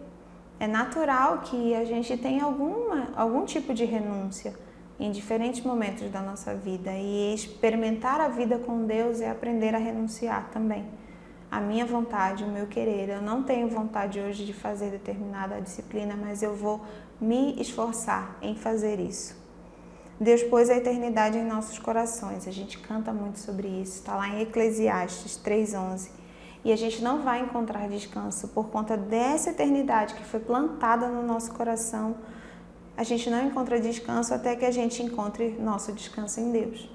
é natural que a gente tenha algum tipo de renúncia em diferentes momentos da nossa vida. E experimentar a vida com Deus é aprender a renunciar também. A minha vontade, o meu querer. Eu não tenho vontade hoje de fazer determinada disciplina, mas eu vou me esforçar em fazer isso. Deus pôs a eternidade em nossos corações. A gente canta muito sobre isso. Está lá em Eclesiastes 3:11. E a gente não vai encontrar descanso por conta dessa eternidade que foi plantada no nosso coração. A gente não encontra descanso até que a gente encontre nosso descanso em Deus.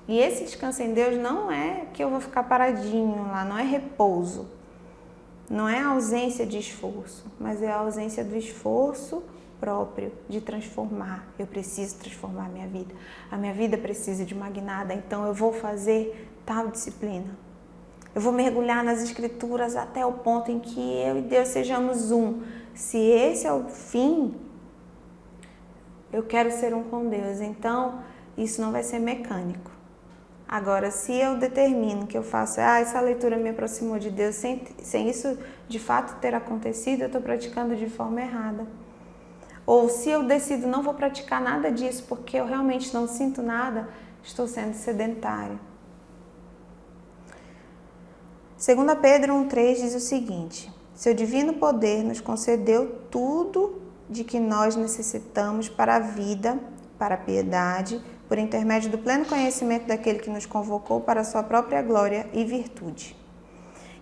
E esse descanso em Deus não é que eu vou ficar paradinho lá, não é repouso. Não é a ausência de esforço, mas é a ausência do esforço próprio de transformar. Eu preciso transformar a minha vida. A minha vida precisa de uma guinada, então eu vou fazer tal disciplina. Eu vou mergulhar nas Escrituras até o ponto em que eu e Deus sejamos um. Se esse é o fim, eu quero ser um com Deus. Então, isso não vai ser mecânico. Agora, se eu determino que eu faço, essa leitura me aproximou de Deus, sem isso de fato ter acontecido, eu estou praticando de forma errada. Ou se eu decido não vou praticar nada disso porque eu realmente não sinto nada, estou sendo sedentário. 2 Pedro 1,3 diz o seguinte: seu divino poder nos concedeu tudo de que nós necessitamos para a vida, para a piedade, por intermédio do pleno conhecimento daquele que nos convocou para a sua própria glória e virtude.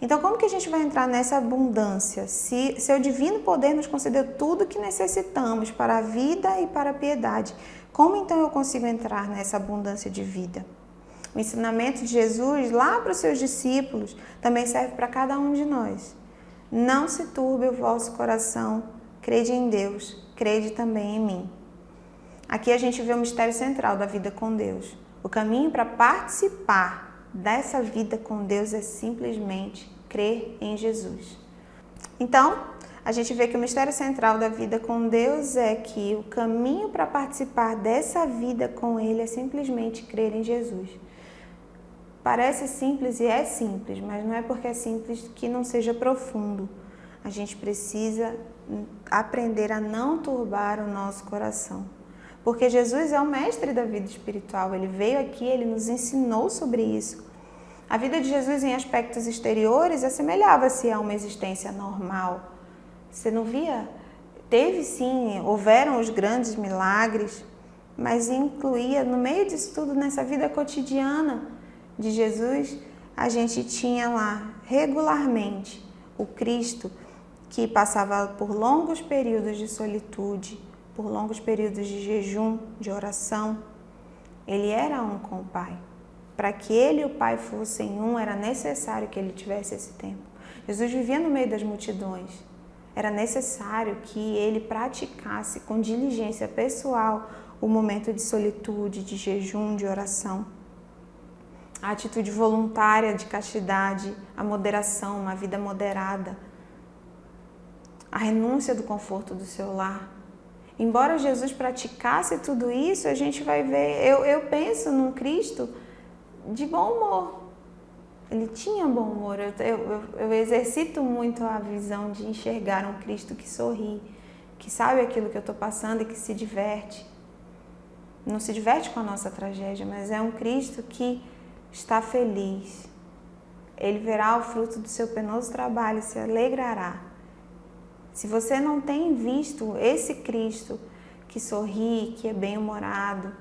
Então, como que a gente vai entrar nessa abundância? Se seu divino poder nos concedeu tudo que necessitamos para a vida e para a piedade, como então eu consigo entrar nessa abundância de vida? O ensinamento de Jesus lá para os seus discípulos também serve para cada um de nós. Não se turbe o vosso coração, crede em Deus, crede também em mim. Aqui a gente vê o mistério central da vida com Deus. O caminho para participar dessa vida com Deus é simplesmente crer em Jesus. Então, a gente vê que o mistério central da vida com Deus é que o caminho para participar dessa vida com Ele é simplesmente crer em Jesus. Parece simples e é simples, mas não é porque é simples que não seja profundo. A gente precisa aprender a não turbar o nosso coração. Porque Jesus é o mestre da vida espiritual, ele veio aqui, ele nos ensinou sobre isso. A vida de Jesus em aspectos exteriores assemelhava-se a uma existência normal. Você não via? Teve sim, houveram os grandes milagres, mas incluía, no meio disso tudo, nessa vida cotidiana de Jesus, a gente tinha lá regularmente o Cristo que passava por longos períodos de solitude, por longos períodos de jejum, de oração. Ele era um com o Pai. Para que ele e o Pai fossem um, era necessário que ele tivesse esse tempo. Jesus vivia no meio das multidões. Era necessário que ele praticasse com diligência pessoal o momento de solitude, de jejum, de oração. A atitude voluntária de castidade, a moderação, uma vida moderada. A renúncia do conforto do seu lar. Embora Jesus praticasse tudo isso, a gente vai ver, eu penso num Cristo de bom humor. Ele tinha bom humor. Eu exercito muito a visão de enxergar um Cristo que sorri, que sabe aquilo que eu estou passando e que se diverte. Não se diverte com a nossa tragédia, mas é um Cristo que está feliz. Ele verá o fruto do seu penoso trabalho e se alegrará. Se você não tem visto esse Cristo que sorri, que é bem-humorado,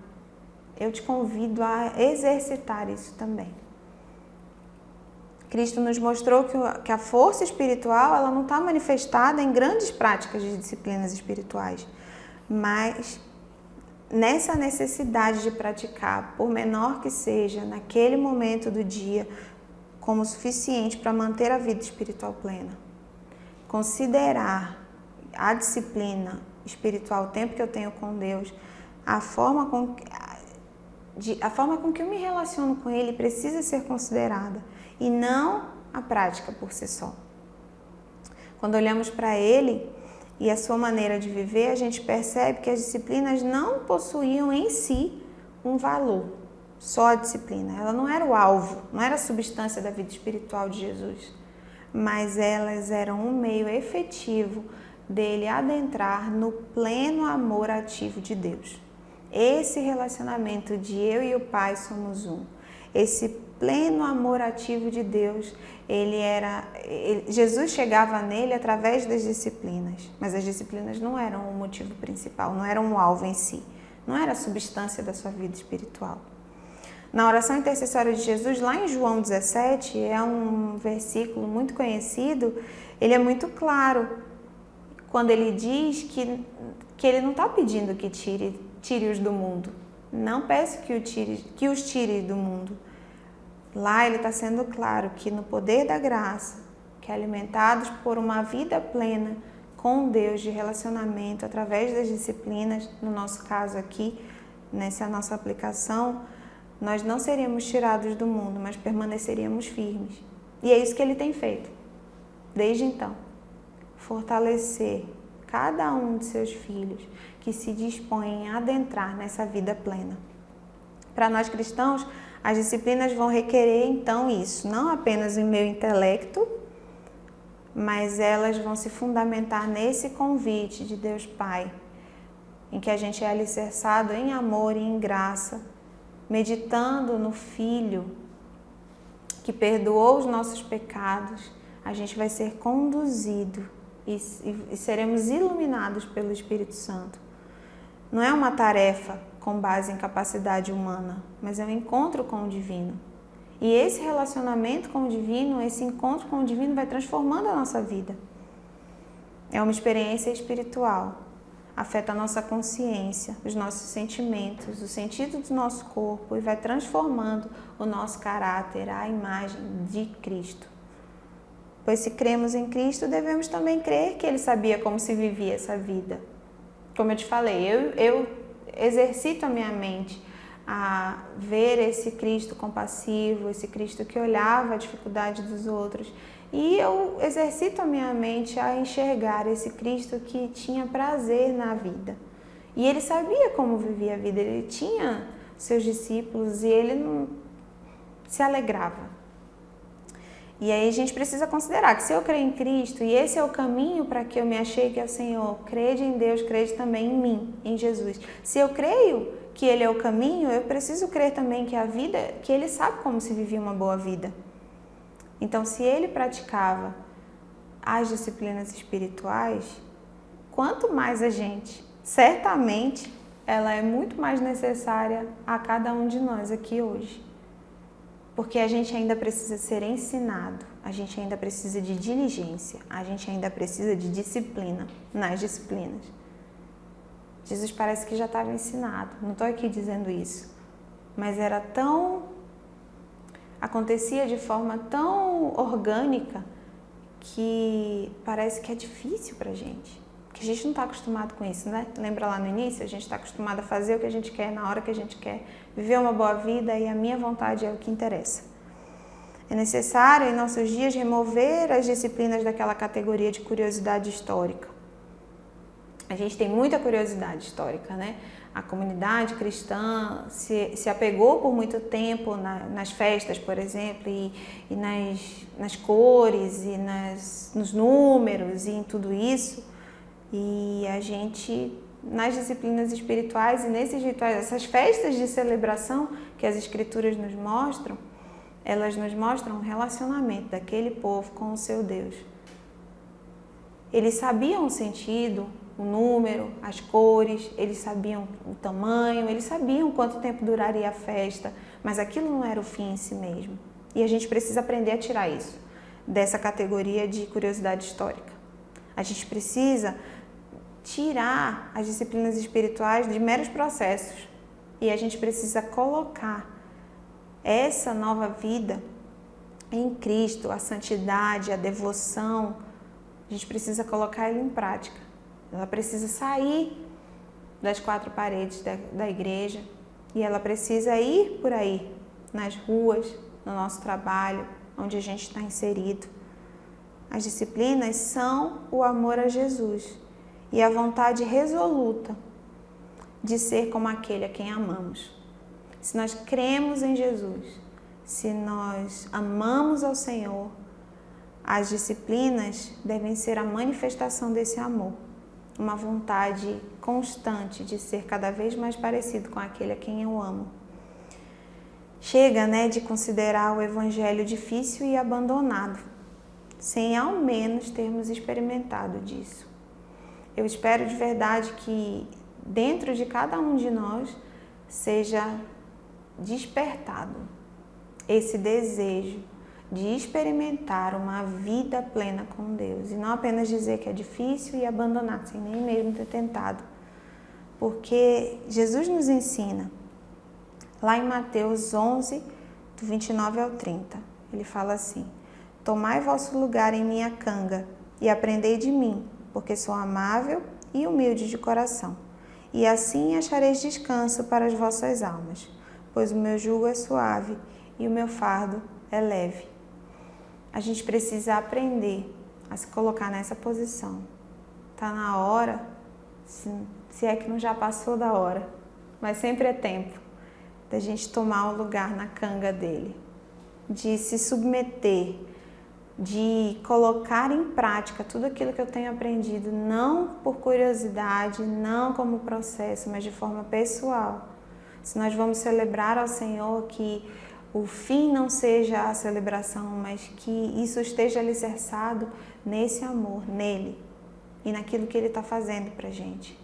eu te convido a exercitar isso também. Cristo nos mostrou que a força espiritual ela não está manifestada em grandes práticas de disciplinas espirituais, mas nessa necessidade de praticar, por menor que seja, naquele momento do dia, como suficiente para manter a vida espiritual plena. Considerar a disciplina espiritual, o tempo que eu tenho com Deus, a forma com que eu me relaciono com Ele precisa ser considerada e não a prática por si só. Quando olhamos para Ele e a sua maneira de viver, a gente percebe que as disciplinas não possuíam em si um valor, só a disciplina. Ela não era o alvo, não era a substância da vida espiritual de Jesus, mas elas eram um meio efetivo dele adentrar no pleno amor ativo de Deus. Esse relacionamento de eu e o Pai somos um. Esse pleno amor ativo de Deus, Jesus chegava nele através das disciplinas, mas as disciplinas não eram o motivo principal, não eram o alvo em si, não era a substância da sua vida espiritual. Na oração intercessória de Jesus, lá em João 17, é um versículo muito conhecido, ele é muito claro, quando ele diz que ele não está pedindo que tire-os do mundo. Não peço que os tire do mundo. Lá ele está sendo claro que no poder da graça, que alimentados por uma vida plena com Deus de relacionamento através das disciplinas, no nosso caso aqui, nessa nossa aplicação, nós não seríamos tirados do mundo, mas permaneceríamos firmes. E é isso que ele tem feito, desde então. Fortalecer cada um de seus filhos que se dispõem a adentrar nessa vida plena. Para nós cristãos, as disciplinas vão requerer então isso, não apenas o meu intelecto, mas elas vão se fundamentar nesse convite de Deus Pai, em que a gente é alicerçado em amor e em graça, meditando no Filho que perdoou os nossos pecados, a gente vai ser conduzido e seremos iluminados pelo Espírito Santo. Não é uma tarefa com base em capacidade humana, mas é um encontro com o divino. E esse relacionamento com o divino, esse encontro com o divino vai transformando a nossa vida. É uma experiência espiritual. Afeta a nossa consciência, os nossos sentimentos, o sentido do nosso corpo e vai transformando o nosso caráter à imagem de Cristo. Pois se cremos em Cristo, devemos também crer que Ele sabia como se vivia essa vida. Como eu te falei, eu exercito a minha mente a ver esse Cristo compassivo, esse Cristo que olhava a dificuldade dos outros. E eu exercito a minha mente a enxergar esse Cristo que tinha prazer na vida. E Ele sabia como vivia a vida, Ele tinha seus discípulos e Ele não se alegrava. E aí a gente precisa considerar que se eu creio em Cristo e esse é o caminho para que eu me achegue ao Senhor, crede em Deus, crede também em mim, em Jesus. Se eu creio que Ele é o caminho, eu preciso crer também que a vida, que Ele sabe como se vivia uma boa vida. Então, se Ele praticava as disciplinas espirituais, quanto mais a gente, certamente, ela é muito mais necessária a cada um de nós aqui hoje. Porque a gente ainda precisa ser ensinado, a gente ainda precisa de diligência, a gente ainda precisa de disciplina nas disciplinas. Jesus parece que já estava ensinado, não estou aqui dizendo isso, mas era tão acontecia de forma tão orgânica que parece que é difícil pra gente. Porque a gente não está acostumado com isso, né? Lembra lá no início? A gente está acostumado a fazer o que a gente quer, na hora que a gente quer, viver uma boa vida e a minha vontade é o que interessa. É necessário, em nossos dias, remover as disciplinas daquela categoria de curiosidade histórica. A gente tem muita curiosidade histórica, né? A comunidade cristã se apegou por muito tempo nas festas, por exemplo, e nas cores, e nos números, e em tudo isso. E a gente, nas disciplinas espirituais e nesses rituais, essas festas de celebração que as Escrituras nos mostram, elas nos mostram o relacionamento daquele povo com o seu Deus. Eles sabiam o sentido, o número, as cores, eles sabiam o tamanho, eles sabiam quanto tempo duraria a festa, mas aquilo não era o fim em si mesmo. E a gente precisa aprender a tirar isso dessa categoria de curiosidade histórica. A gente precisa tirar as disciplinas espirituais de meros processos e a gente precisa colocar essa nova vida em Cristo, a santidade, a devoção. A gente precisa colocar ela em prática. Ela precisa sair das quatro paredes da igreja e ela precisa ir por aí, nas ruas, no nosso trabalho, onde a gente está inserido. As disciplinas são o amor a Jesus e a vontade resoluta de ser como aquele a quem amamos. Se nós cremos em Jesus, se nós amamos ao Senhor, as disciplinas devem ser a manifestação desse amor. Uma vontade constante de ser cada vez mais parecido com aquele a quem eu amo. Chega, de considerar o Evangelho difícil e abandonado, sem ao menos termos experimentado disso. Eu espero de verdade que dentro de cada um de nós seja despertado esse desejo de experimentar uma vida plena com Deus e não apenas dizer que é difícil e abandonar, sem nem mesmo ter tentado. Porque Jesus nos ensina, lá em Mateus 11, do 29 ao 30, ele fala assim: tomai vosso lugar em minha canga e aprendei de mim, porque sou amável e humilde de coração, e assim achareis descanso para as vossas almas, pois o meu jugo é suave e o meu fardo é leve. A gente precisa aprender a se colocar nessa posição. Está na hora, se é que não já passou da hora, mas sempre é tempo da gente tomar o lugar na canga dele, de se submeter, de colocar em prática tudo aquilo que eu tenho aprendido, não por curiosidade, não como processo, mas de forma pessoal. Se nós vamos celebrar ao Senhor, que o fim não seja a celebração, mas que isso esteja alicerçado nesse amor, nele e naquilo que ele está fazendo para a gente.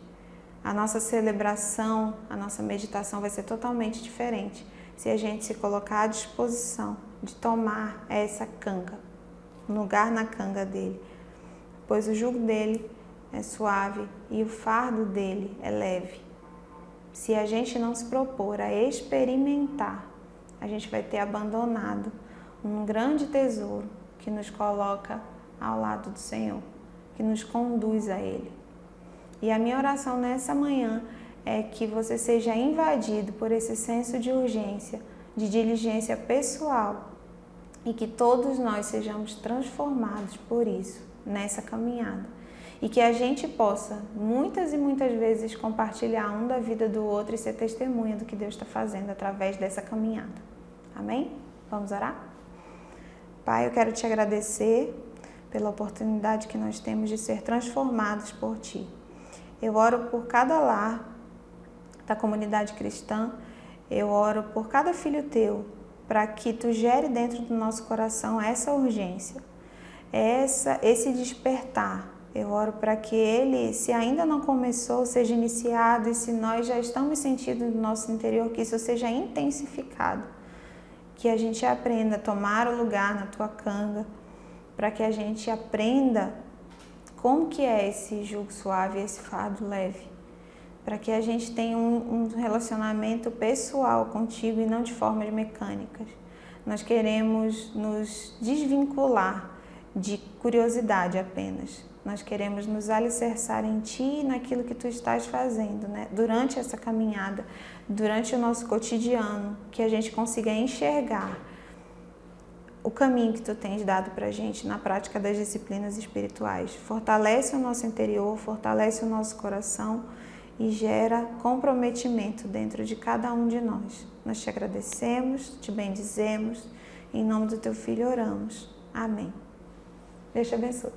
A nossa celebração, a nossa meditação vai ser totalmente diferente se a gente se colocar à disposição de tomar essa canga, um lugar na canga dele, pois o jugo dele é suave e o fardo dele é leve. Se a gente não se propor a experimentar, a gente vai ter abandonado um grande tesouro que nos coloca ao lado do Senhor, que nos conduz a Ele. E a minha oração nessa manhã é que você seja invadido por esse senso de urgência, de diligência pessoal, e que todos nós sejamos transformados por isso, nessa caminhada. E que a gente possa, muitas e muitas vezes, compartilhar um da vida do outro e ser testemunha do que Deus está fazendo através dessa caminhada. Amém? Vamos orar? Pai, eu quero te agradecer pela oportunidade que nós temos de ser transformados por Ti. Eu oro por cada lar da comunidade cristã, eu oro por cada filho Teu, para que Tu gere dentro do nosso coração essa urgência, esse despertar. Eu oro para que ele, se ainda não começou, seja iniciado, e se nós já estamos sentindo no nosso interior, que isso seja intensificado. Que a gente aprenda a tomar o lugar na Tua canga, para que a gente aprenda como que é esse jugo suave, esse fardo leve, para que a gente tenha um relacionamento pessoal contigo e não de formas mecânicas. nós queremos nos desvincular de curiosidade apenas. Nós queremos nos alicerçar em Ti e naquilo que Tu estás fazendo, né? Durante essa caminhada, durante o nosso cotidiano, que a gente consiga enxergar o caminho que Tu tens dado para a gente na prática das disciplinas espirituais. Fortalece o nosso interior, fortalece o nosso coração e gera comprometimento dentro de cada um de nós. Nós Te agradecemos, Te bendizemos, em nome do Teu Filho oramos. Amém. Deus te abençoe.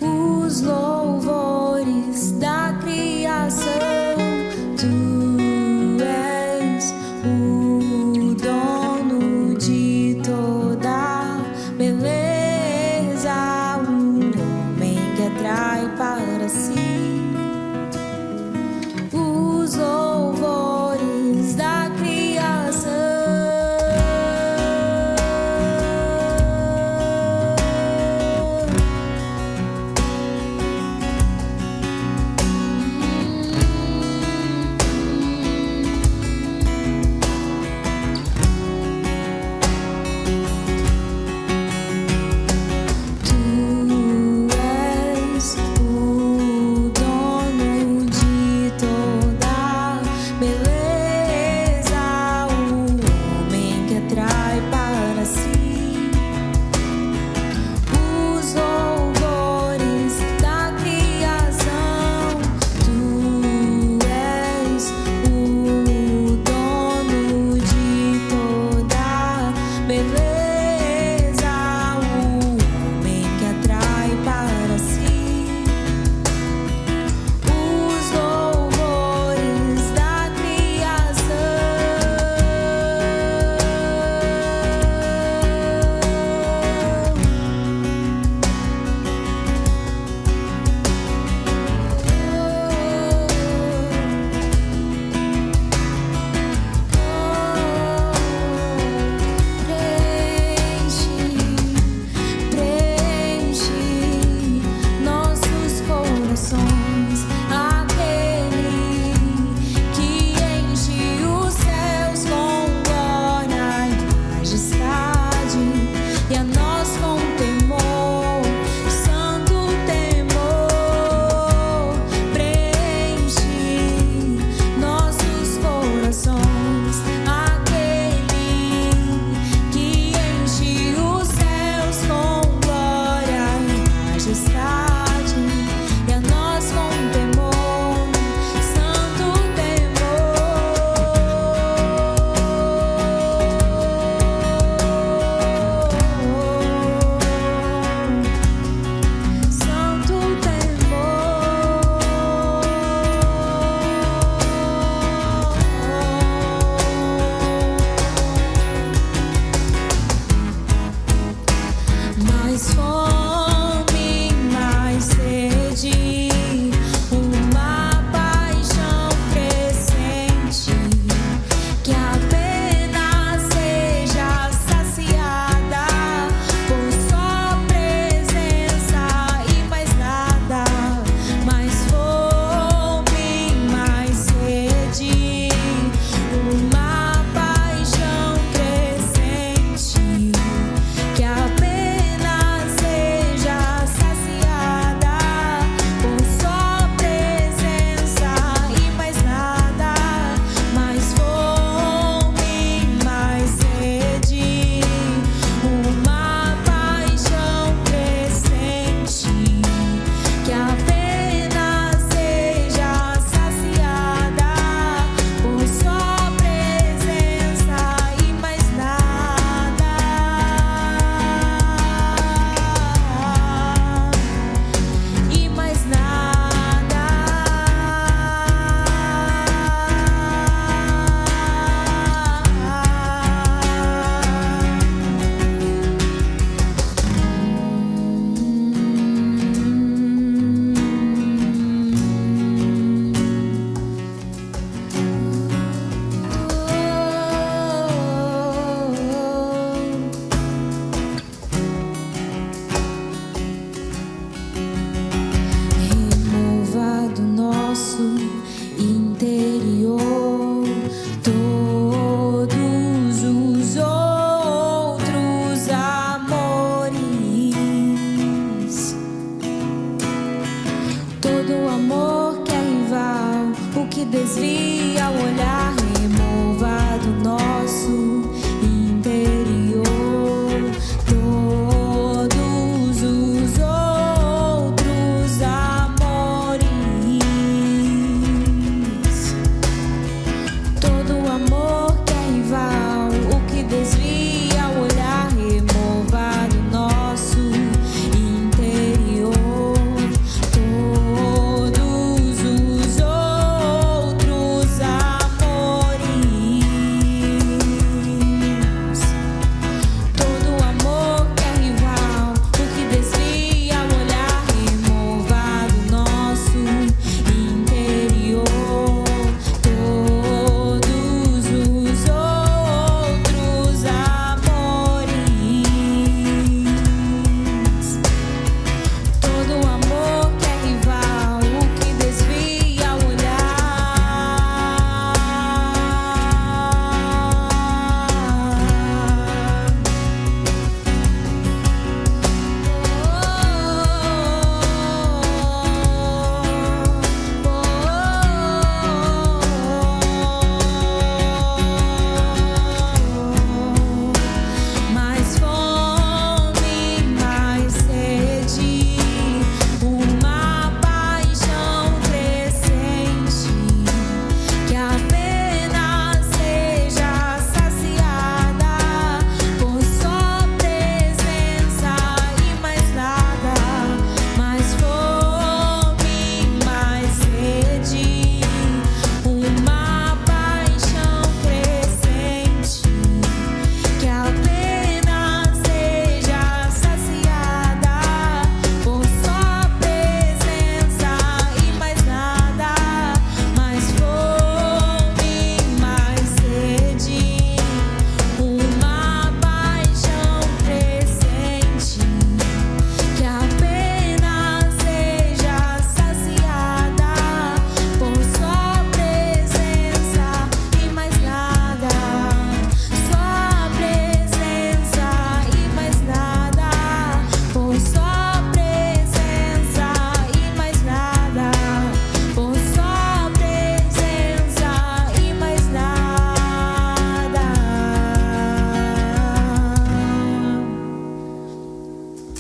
Os louvores da criação, Tu és o dono de toda beleza, o homem que atrai para si. Os louvores da criação. E a